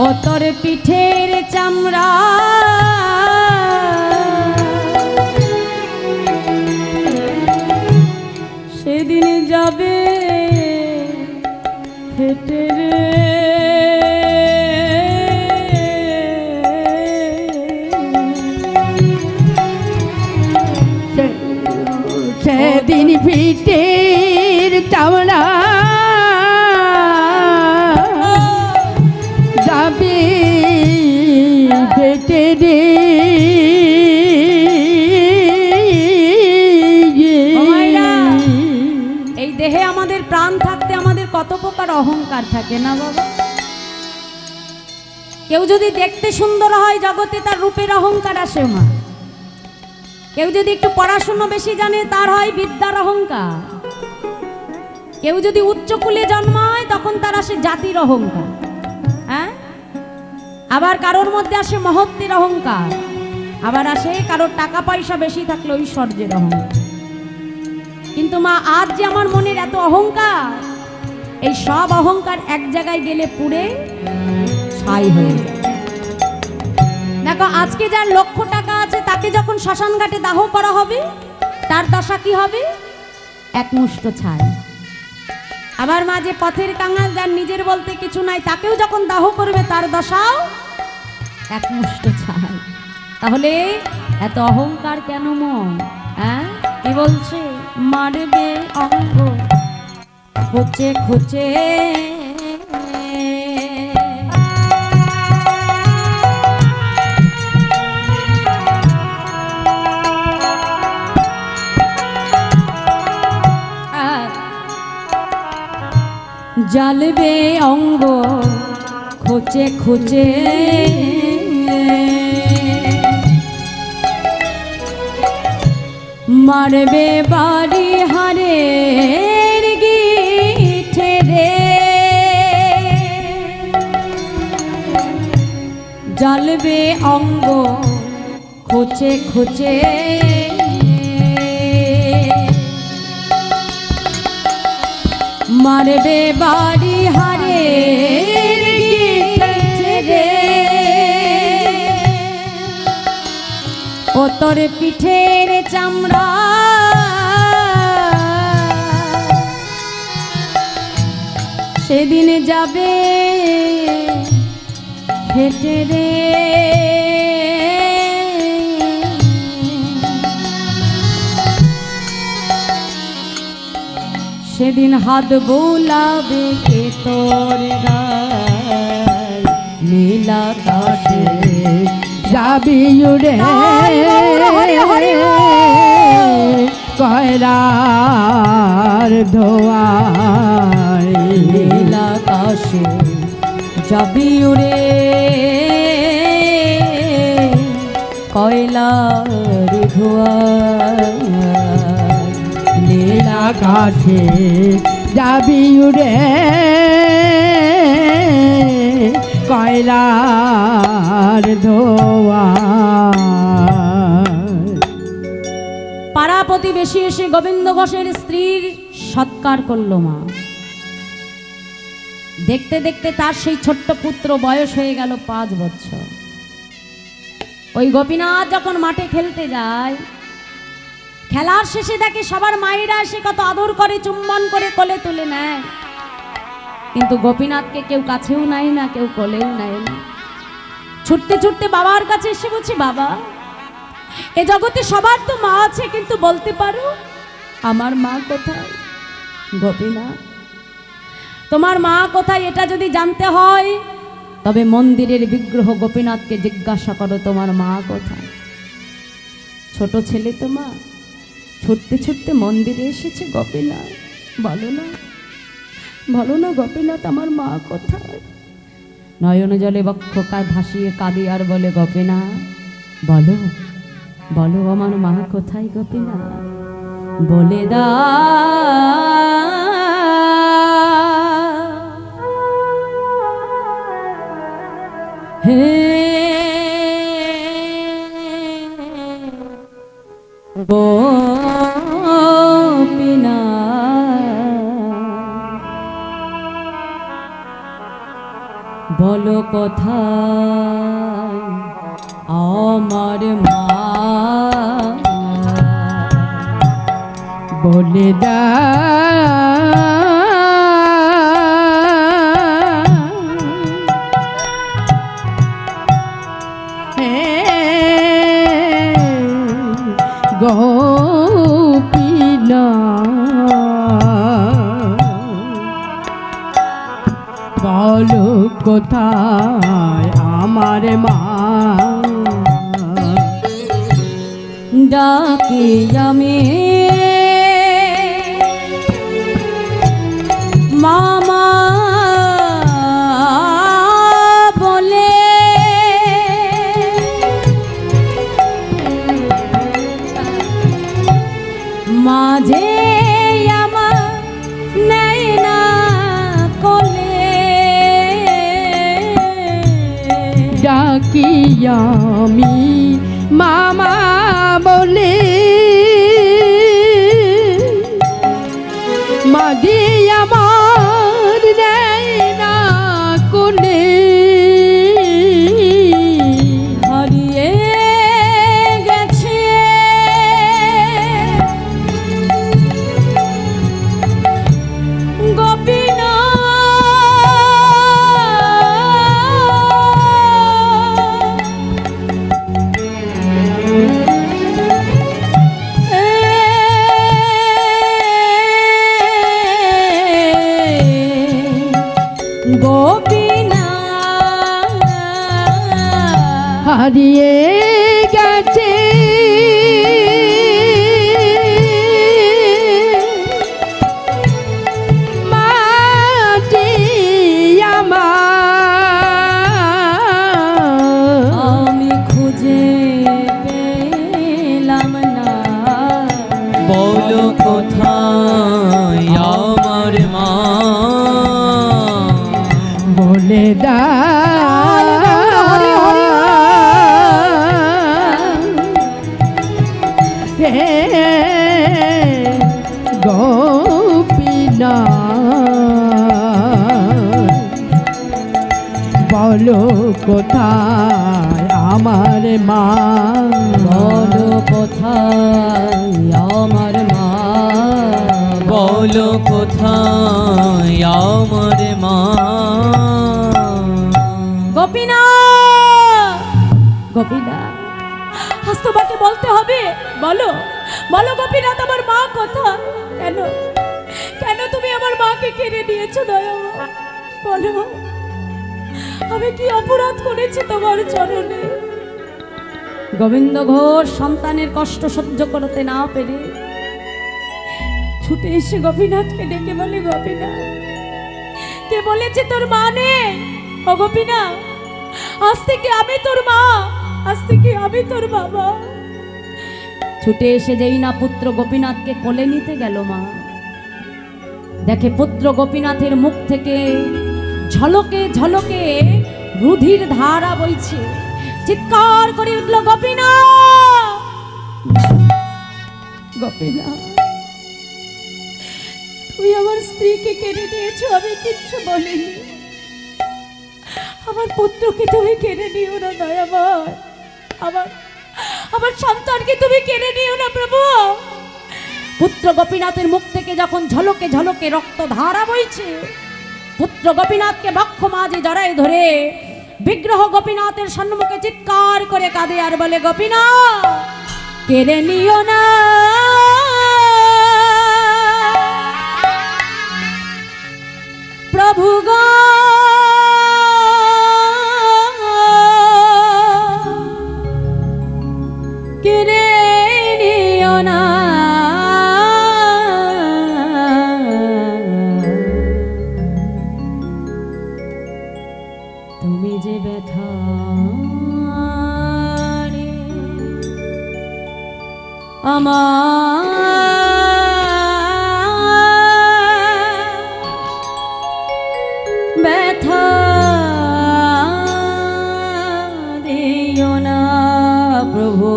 A: ও তোর পিঠের চামড়া সেদিন যাবে ফেটে রে।
C: সেদিন পিঠের চামড়া যাবে ফেটে রে।
A: এই দেহে আমাদের প্রাণ থাকতে আমাদের কত প্রকার অহংকার থাকে না বাবা? কেউ যদি দেখতে সুন্দর হয় জগতে, তার রূপের অহংকার আসে মা। কেউ যদি একটু পড়াশোনা বেশি জানে, তার হয় বিদ্যার অহংকার। কেউ যদি উচ্চ কুলে জন্মায়, তখন তার আসে জাতির অহংকার। হ্যাঁ, আবার কারোর মধ্যে আসে মহত্বের অহংকার, আবার আসে কারোর টাকা পয়সা বেশি থাকলে ঐশ্বর্যের অহংকার। কিন্তু মা, আজ যে আমার মনের এত অহংকার, এই সব অহংকার এক জায়গায় গেলে পুড়ে ছাই হয়ে যায়। দেখো আজকে যার লক্ষ টাকা আছে তাকে যখন শ্মশান ঘাটে দাহ করা হবে তার দশা কি হবে? এক মুষ্ট ছাই। আবার মাঝে পথের কাঙাল যার নিজের বলতে কিছু নাই তাকেও যখন দাহ করবে তার দশাও এক মুষ্ট ছাই। তাহলে এত অহংকার কেন মন? হ্যাঁ কি বলছে? মারবে অঙ্গ খুঁচে খুঁচে জ্বালবে অঙ্গ খুঁচে খুঁচে মারবে বাড়ি হারের গিঠে রে জ্বালবে অঙ্গ খুঁচে খুঁচে মারবে বাড়ি হারের গিঠে রে ও তোর পিঠের চামড়া সেদিন যাবে হেঁটে রে সেদিন হাত বোলাবে কে তোর গায় নীলা কাটে
C: যাবি উড়ে কয়লার ধোয়ায়
A: নীলা কাশে যাবি উড়ে কয়লার ধোয়ায়
C: নীলা কাছে যাবি উড়ে কয়লার ধোয়া।
A: পাড়া প্রতিবেশী এসে গোবিন্দ ঘোষের স্ত্রীর সৎকার করলো মা। দেখতে দেখতে তার সেই ছোট্ট পুত্র বয়স হয়ে গেল 5 বছর। ওই গোপীনাথ যখন মাঠে খেলতে যায় খেলার শেষে দেখে সবার মায়েরা এসে কত আদর করে চুম্বন করে কোলে তুলে নেয়, কিন্তু গোপীনাথকে কেউ কাছেও নেয় না কেউ কোলেও নেয় না। ছুটতে ছুটতে বাবার কাছে এসে বলছে, বাবা এ জগতে সবার তো মা আছে, কিন্তু বলতে পারো আমার মা কোথায়? গোপীনাথ তোমার মা কোথায় এটা যদি জানতে হয় তবে মন্দিরের বিগ্রহ গোপীনাথকে জিজ্ঞাসা করো তোমার মা কোথায়। ছোট ছেলে তো মা, ছুটতে ছুটতে মন্দিরে এসেছে। গোপীনাথ বলো না, বলো না গোপীনাথ আমার মা কোথায়? নয়ন জলে বক্ষ ভাসিয়ে কাঁদি আর বলে, গোপীনাথ বলো বলো আমার মা কোথায় গোপীনাথ বলে দা। হে বলো কোথায় আমার মা?
C: বলে দা বলো কোথায় আমার মা?
A: ডাকি আমি মামা বলে, মাঝে আমার নেই না কোলে।
C: ডাকি আমি মামা বলে, মাঝে আমার
A: গোপীনা
C: হারিয়ে গেছে মাটি আমার
A: আমি খুঁজে পেলাম না
B: বলো কোথায় আমার মা
C: বলে দা
A: হরি হরি
C: হে গোপীনা বলো কোথায় আমার মা
A: বলো কোথায় আমার মা
B: বলো কোথায় আমার মা
A: গোপীনা গোপীনা আজ তোমাকে বলতে হবে বলো বলো গোপীনা তোমার মা কোথায় কেন কেন তুমি আমার মাকে কেড়ে নিয়েছো দয়া বলো আমি কি অপরাধ করেছি তোমার চরণে গোবিন্দ ঘোষ সন্তানের কষ্ট সহ্য করতে না পেরে ছুটে এসে গোপীনাথকে ডেকে বলে গোপীনাথ কে বলেছে তোর মা নেই ও গোপীনাথ আজ থেকে আমি তোর মা আজ থেকে আমি তোর বাবা ছুটে এসে যেই না পুত্র গোপীনাথকে কোলে নিতে গেল মা দেখে পুত্র গোপীনাথের মুখ থেকে ঝলকে ঝলকে রুধির ধারা বইছে চিৎকার করে উঠল গোপীনাথ গোপীনাথ তুই আমার স্ত্রীকে কেড়ে নিয়েছো আমি কিচ্ছু বলিনি আমার পুত্রকে তুমি কেড়ে নিও না দয়াময় আমার আমার সন্তানকে তুমি কেড়ে নিও না প্রভু পুত্র গোপীনাথের মুখ থেকে যখন ঝলকে ঝলকে রক্ত ধারা বইছে পুত্র গোপীনাথকে বক্ষ মাঝে জড়ায় ধরে বিগ্রহ গোপীনাথের সম্মুখে চিৎকার করে কাঁদে আর বলে গোপীনাথ কেড়ে নিও না প্রভু গো কেড়ে নিও না তুমি যে ব্যথা আমার ব্যথা দিও না প্রভু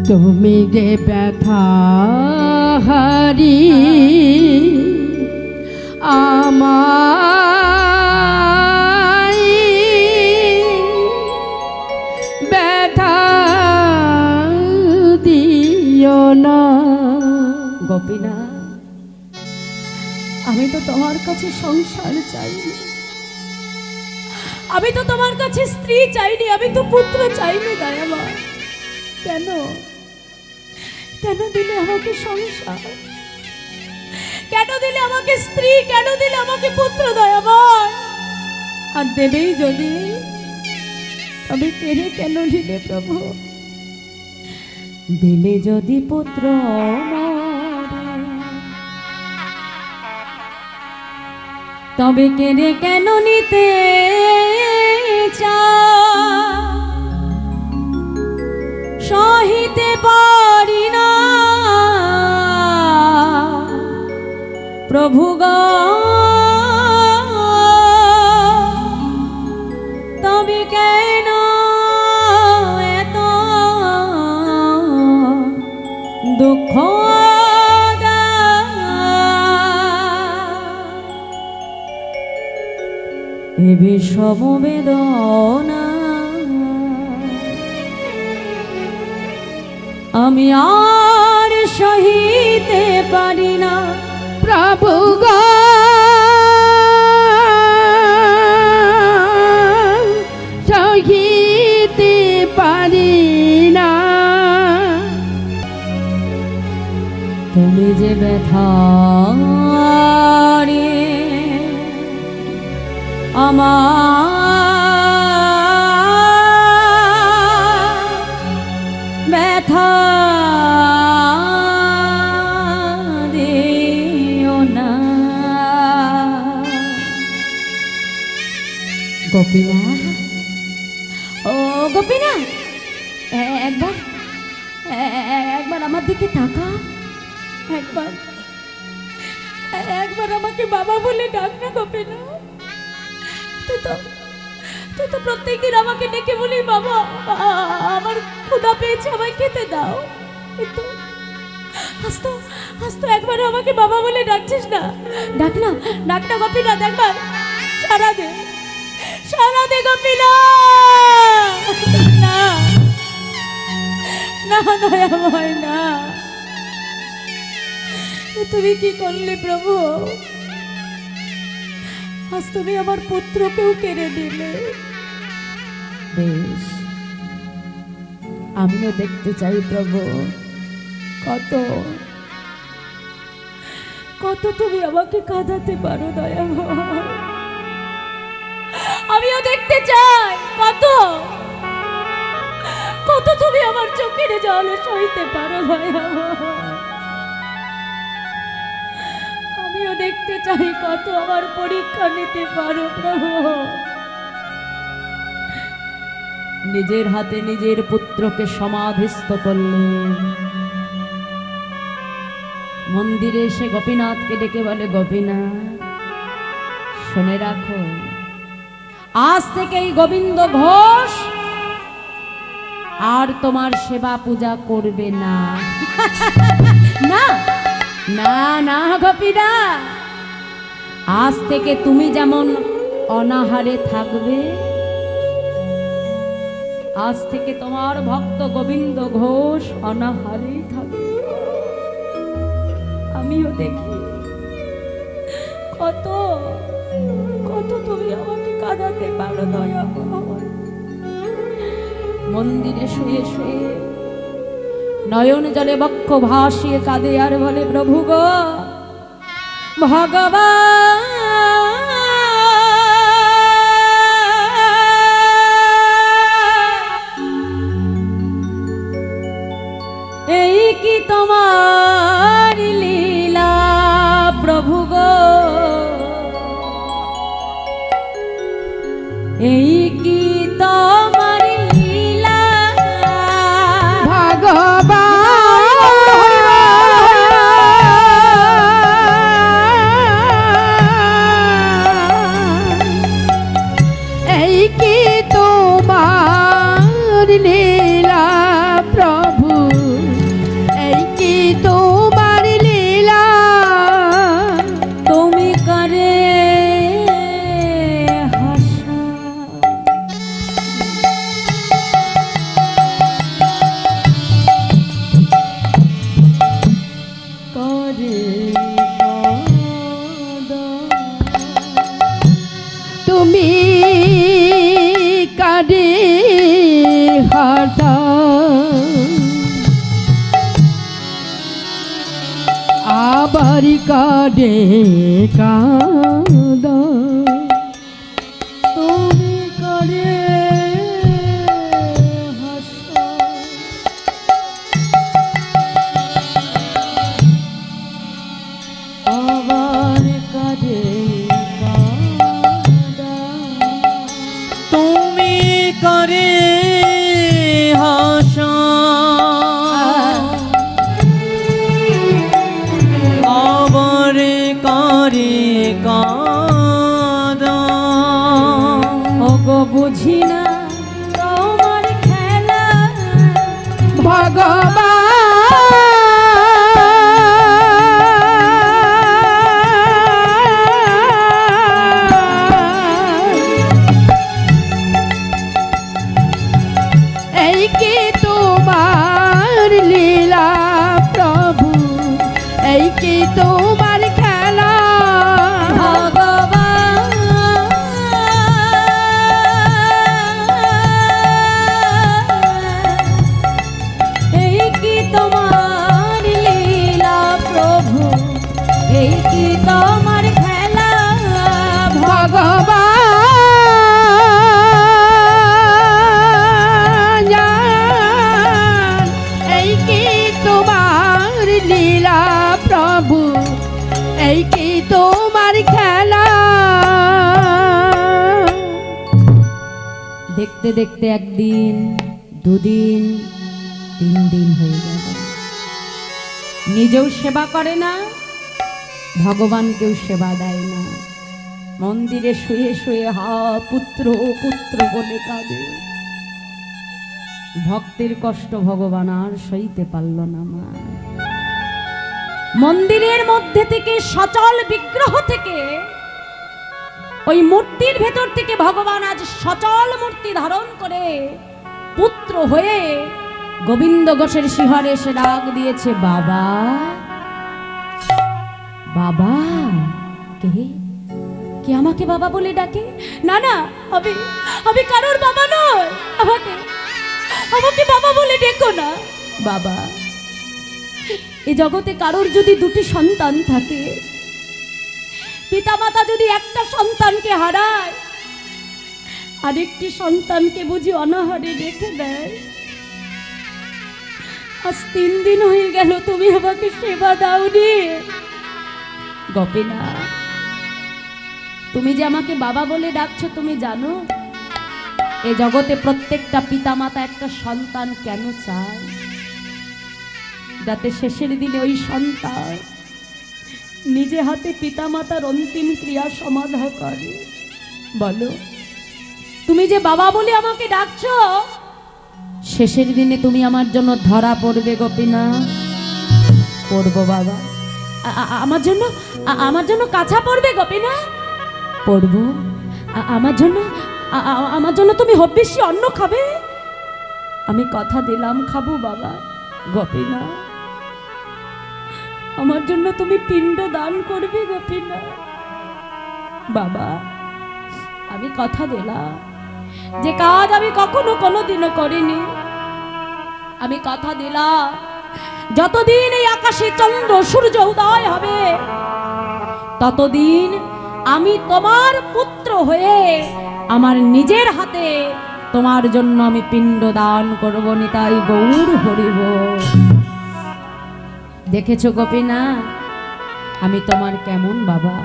C: তুমি যে ব্যথা হারি আমায় ব্যথা দিও না
A: গোপীনা আমি তো তোমার কাছে সংসার চাইনি আমি তো তোমার কাছে স্ত্রী চাইনি আমি তো পুত্র চাইনি দয়ামা কেন কেন দিলে আমাকে সংসার কেন দিলে আমাকে স্ত্রী কেন দিলে আমাকে পুত্র দয়াময় আর দেবেই যদি তবে কেড়ে কেন নিলে প্রভু দিলে যদি পুত্র মরে, তবে কেড়ে কেন নিতে চাও? সহিতে পারি না প্রভু গো, তবে কেন এত দুঃখ এ বিষম বেদনা আমি আর সহিতে পারি না
C: প্রভু গো, সহিতে পারি না।
A: তুমি যে ব্যথা আমার ব্যথা দিও না। গোপীনা, ও গোপীনা, একবার একবার আমার দিকে তাকা, একবার একবার আমাকে বাবা বলে ডাক না গোপীনা। তুই তো প্রত্যেকদিন আমাকে ডেকে বলি বাবা আমার ক্ষুধা পেয়েছে, আমায় খেতে দাও, কিন্তু আজ তো একবার আমাকে বাবা বলে ডাকছিস না। ডাক না, ডাক না গোপীনা, একবার সারা দে গোপীনা। না না দয়াময় না, তুমি কি করলে প্রভু? আজ তুমি আমার পুত্রকেও কেড়ে দিলে। বেশ, আমিও দেখতে চাই প্রভু কত কত তুমি আমাকে কাঁদাতে পারো দয়াময়। আমিও দেখতে চাই কত কত তুমি আমার চোখের জল সইতে পারো দয়াময়। আমিও দেখতে চাই কত আমার পরীক্ষা নিতে পারো প্রভু। নিজের হাতে নিজের পুত্রকে সমাধিস্থ করলেন। মন্দিরে এসে গোপীনাথকে ডেকে বলে, গোপীনাথ শুনে রাখো, আজ থেকে এই গোবিন্দ ঘোষ আর তোমার সেবা পূজা করবে না। না না না গোপীনা, আজ থেকে তুমি যেমন অনাহারে থাকবে, আজ থেকে তোমার ভক্ত গোবিন্দ ঘোষ অনাহারেই থাকবে। আমিও দেখি কত কত তুমি আমাকে কাঁদাতে পারো দয়াময়। মন্দিরে শুয়ে শুয়ে নয়ন জলে বক্ষ ভাসিয়ে কাঁদে আর বলে, প্রভু গো ভগবান, এই কি তোমার লীলা প্রভু গো, এই কি তোমার লীলা
C: ভগবান। এই কি তোমার লীলা প্রভু, এই কি তোমার লীলা,
A: তুমি করে হাসা করে
C: তুমি কাঁদে হাসা, আবার কাঁদে কাঁদা,
A: তুমি করে হাসা আবার কাঁদে কাঁদা।
B: তুমি করে হাসা আবার করে কাঁদা।
A: ওগো বুঝি না তোমার খেলা
C: ভগবান। এই কি তোমার লীলা প্রভু, এই কি তোমার খেলা
A: ভগবান। এই কি তোমার লীলা প্রভু, এই কি তোমার খেলা
C: ভগবান। এই কি তোমার খেলা?
A: দেখতে দেখতে একদিন, দুদিন, 3 দিন হয়ে গেল। নিজেও সেবা করে না, ভগবানকেও সেবা দেয় না। মন্দিরে শুয়ে শুয়ে হা পুত্র পুত্র বলে কাঁদে। ভক্তের কষ্ট ভগবান আর সইতে পারল না মা। মন্দিরের মধ্যে থেকে সচল বিগ্রহ থেকে, ওই মূর্তির ভেতর থেকে ভগবান আজ সচল মূর্তি ধারণ করে পুত্র হয়ে গোবিন্দ ঘোষের শিহরে এসে ডাক দিয়েছে, বাবা বাবা। কে কে আমাকে বাবা বলে ডাকে? না না, আমি কারোর বাবা নয়, আমাকে আমাকে বাবা বলে ডেকো না। বাবা, এই জগতে কারোর যদি 2টি সন্তান থাকে, পিতামাতা যদি একটা সন্তানকে হারায়, আরেকটি সন্তানকে বুঝি অনাহারে রেখে দেয়। আজ 3 দিন হয়ে গেল তুমি আমাকে সেবা দাওনি। গোপীনা, তুমি যে আমাকে বাবা বলে ডাকছো, তুমি জানো এ জগতে প্রত্যেকটা পিতামাতা একটা সন্তান কেন চায়? যাতে শেষের দিনে ওই সন্তান নিজে হাতে পিতামাতার অন্তিম ক্রিয়া সমাধা করে। বলো, তুমি যে বাবা বলে আমাকে ডাকছো, শেষের দিনে তুমি আমার জন্য ধরা পড়বে গোপীনা? পড়বো বাবা। আমার জন্য কাছা পড়বে গোপীনা? পড়বো। আমার জন্য তুমি হব্বেশি অন্ন খাবে? আমি কথা দিলাম খাবো বাবা। গোপীনা, আমার জন্য তুমি পিণ্ড দান করবে গোপীনা? বাবা, আমি কথা দিলাম যে কাজ আমি কখনো কোনোদিনও করিনি। আমি কথা দিলাম যতদিন এই আকাশে চন্দ্র সূর্য উদয় হবে, ততদিন আমি তোমার পুত্র হয়ে আমার নিজের হাতে তোমার জন্য আমি পিণ্ড দান করব। নিতাই গৌর হরিব। দেখেছো গোপীনা আমি তোমার কেমন বাবা?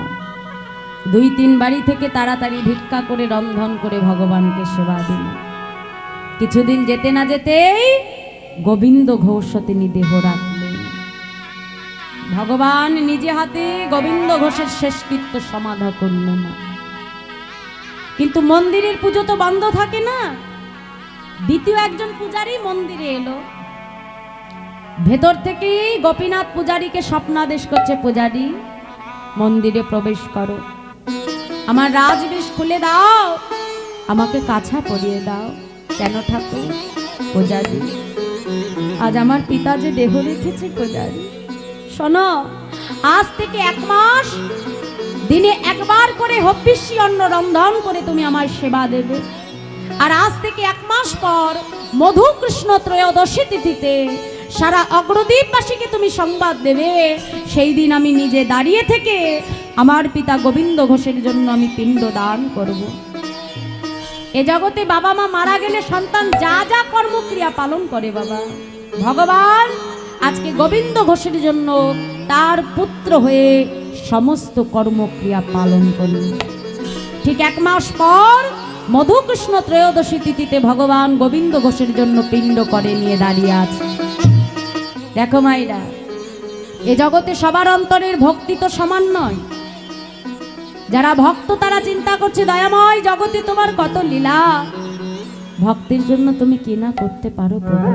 A: 2-3 বাড়ি থেকে তাড়াতাড়ি ভিক্ষা করে রন্ধন করে ভগবানকে সেবা দিন। কিছুদিন যেতে না যেতেই গোবিন্দ ঘোষ তিনি দেহ রাখলেন। ভগবান নিজে হাতে গোবিন্দ ঘোষের শেষকৃত্য সমাধা করল না। কিন্তু মন্দিরের পুজো তো বন্ধ থাকে না। দ্বিতীয় একজন পূজারী মন্দিরে এলো। ভেতর থেকে গোপীনাথ পূজারীকে স্বপ্নাদেশ করছে, পূজারী মন্দিরে প্রবেশ করো, আমার রাজবেশ খুলে দাও, আমাকে কাছা পরিয়ে দাও। কেন ঠাকুর? পূজারী, আজ আমার পিতা যে দেহ রেখেছে পূজারী, শোনো, আজ থেকে 1 মাস দিনে 1 বার করে হব্বিষ্যি অন্ন রন্ধন করে তুমি আমার সেবা দেবে। আর আজ থেকে 1 মাস পর মধু কৃষ্ণ ত্রয়োদশী তিথিতে সারা অগ্রদ্বীপবাসীকে তুমি সংবাদ দেবে। সেই দিন আমি নিজে দাঁড়িয়ে থেকে আমার পিতা গোবিন্দ ঘোষের জন্য আমি পিণ্ড দান করব। এ জগতে বাবা মা মারা গেলে সন্তান যা যা কর্মক্রিয়া পালন করে বাবা, ভগবান আজকে গোবিন্দ ঘোষের জন্য তার পুত্র হয়ে সমস্ত কর্মক্রিয়া পালন করলেন। ঠিক 1 মাস পর মধুকৃষ্ণ ত্রয়োদশী তিথিতে ভগবান গোবিন্দ ঘোষের জন্য পিণ্ড করে নিয়ে দাঁড়িয়ে আছে। দেখো মাইরা, এ জগতে সবার অন্তরের ভক্তি তো সমান নয়। যারা ভক্ত তারা চিন্তা করছে, দয়াময় জগতে তোমার কত লীলা, ভক্তির জন্য তুমি কি না করতে পারো প্রভু।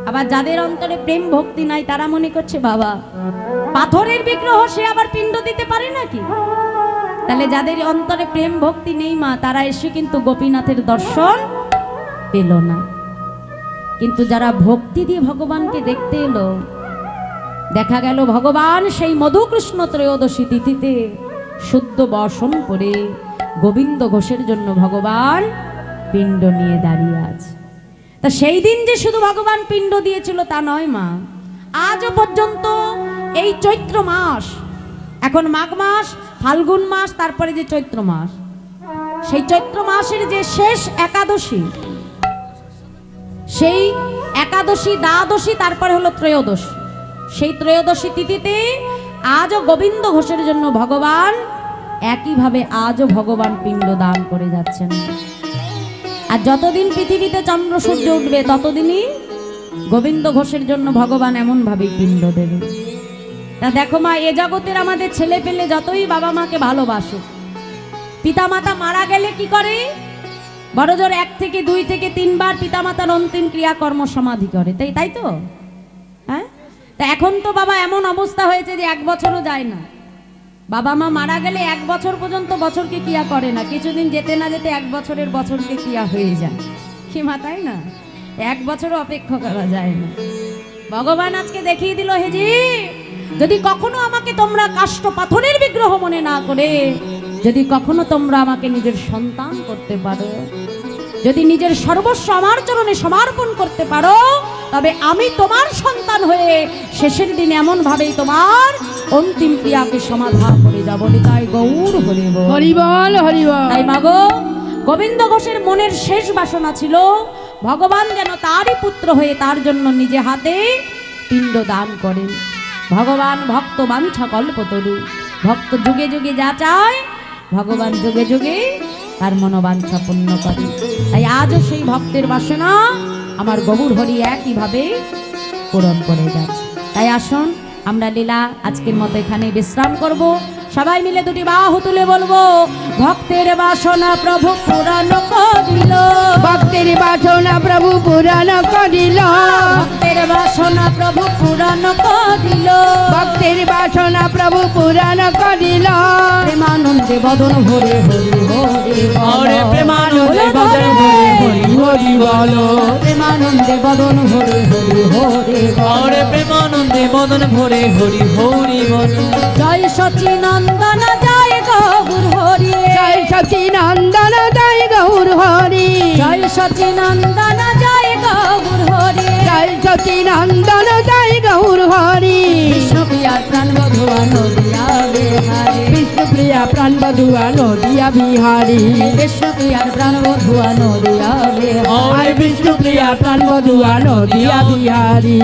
A: আবার যাদের অন্তরে প্রেম ভক্তি নাই তারা মনে করছে বাবা পাথরের বিগ্রহ, সে আবার পিণ্ড দিতে পারে নাকি? তাহলে যাদের অন্তরে প্রেম ভক্তি নেই মা, তারা এসে কিন্তু গোপীনাথের দর্শন পেল না। কিন্তু যারা ভক্তি দিয়ে ভগবানকে দেখতে এলো, দেখা গেল ভগবান সেই মধুকৃষ্ণ ত্রয়োদশী তিথিতে শুদ্ধ বসন করে গোবিন্দ ঘোষের জন্য ভগবান পিণ্ড নিয়ে দাঁড়িয়ে আছে। তা সেই দিন যে শুধু ভগবান পিণ্ড দিয়েছিল তা নয় মা, আজও পর্যন্ত এই চৈত্র মাস, এখন মাঘ মাস, ফাল্গুন মাস, তারপরে যে চৈত্র মাস, সেই চৈত্র মাসের যে শেষ একাদশী, সেই একাদশী, দ্বাদশী, তারপরে হলো ত্রয়োদশী, সেই ত্রয়োদশী তিথিতে আজও গোবিন্দ ঘোষের জন্য ভগবান একইভাবে আজও ভগবান পিণ্ড দান করে যাচ্ছেন। আর যতদিন পৃথিবীতে চন্দ্র সূর্য উঠবে ততদিনই গোবিন্দ ঘোষের জন্য ভগবান এমনভাবেই পিণ্ড দেবে। তা দেখো মা, এ জগতের আমাদের ছেলে পেলে যতই বাবা মাকে ভালোবাসে, পিতামাতা মারা গেলে কি করে? বড়জোর 1 থেকে 2 থেকে 3 বার পিতামাতার অন্তিম ক্রিয়াকর্ম সমাধি করে, তাই তো? হ্যাঁ, তা এখন তো বাবা এমন অবস্থা হয়েছে যে 1 বছরও যায় না। বাবা মা মারা গেলে 1 বছর পর্যন্ত বছরকে ক্রিয়া করে না, কিছুদিন যেতে না যেতে 1 বছরের বছরকে ক্রিয়া হয়ে যায়। কি মা, তাই না? 1 বছরও অপেক্ষা করা যায় না। ভগবান আজকে দেখিয়ে দিল, হে জি, যদি কখনো আমাকে তোমরা কাষ্ঠ পাথরের বিগ্রহ মনে না করে, যদি কখনো তোমরা আমাকে নিজের সন্তান করতে পারো, যদি নিজের সর্বস্ব আমার চরণে সমর্পণ করতে পারো, তবে আমি তোমার সন্তান হয়ে শেষের দিন এমন ভাবেই তোমার অন্তিম ক্রিয়াকে সমাধান করে যাব। তাই গৌর হরি বল,
C: হরি বল, হরি বল।
A: তাই মাগো, গোবিন্দ ঘোষের মনের শেষ বাসনা ছিল ভগবান যেন তারই পুত্র হয়ে তার জন্য নিজে হাতে পিণ্ড দান করেন। ভগবান ভক্ত বাঞ্ছা কল্পতরু, ভক্ত যুগে যুগে যা চায় ভগবান যুগে যুগে তার মনোবাঞ্ছা পূর্ণ করে। তাই আজও সেই ভক্তের বাসনা আমার গৌর হরি একইভাবে পূরণ করে যাচ্ছে। তাই আসুন আমরা লীলা আজকের মতো এখানে বিশ্রাম করব। সবাই মিলে 2টি বাহু তুলে বলবো, ভক্তের বাসনা প্রভু পূরণ করিল,
C: ভক্তের বাসনা প্রভু পূরণ করিল,
A: ভক্তের বাসনা প্রভু পূরণ করিল,
C: ভক্তের বাসনা প্রভু পূরণ করিল।
A: প্রেমানন্দে বদন ভরে হরি হরি
B: ওরে প্রেমানন্দে বদন ভরে হরি হরি বলো,
A: প্রেমানন্দে বদন ভরে হরি হরি
B: ওরে প্রেমানন্দে বদন ভরে হরি হরি বলো।
A: জয় সচিনন্দন জয় গৌর হরি,
C: জয় সচিনন্দন জয় গৌর হরি,
A: জয় সচিনন্দন জয় গৌর হরি,
C: জয় সচিনন্দন জয় গৌর হরি।
A: বিষ্ণুপ্রিয়ার প্রাণ বধুয়া নদিয়া বিহারী,
C: বিষ্ণুপ্রিয়া প্রাণ বধুয়া নদিয়া বিহারী,
A: বিষ্ণুপ্রিয়ার প্রাণ বধুয়া নদিয়া বিহারী।
C: আর বিষ্ণুপ্রিয়া প্রাণ বধুয়া নদিয়া বিহারী।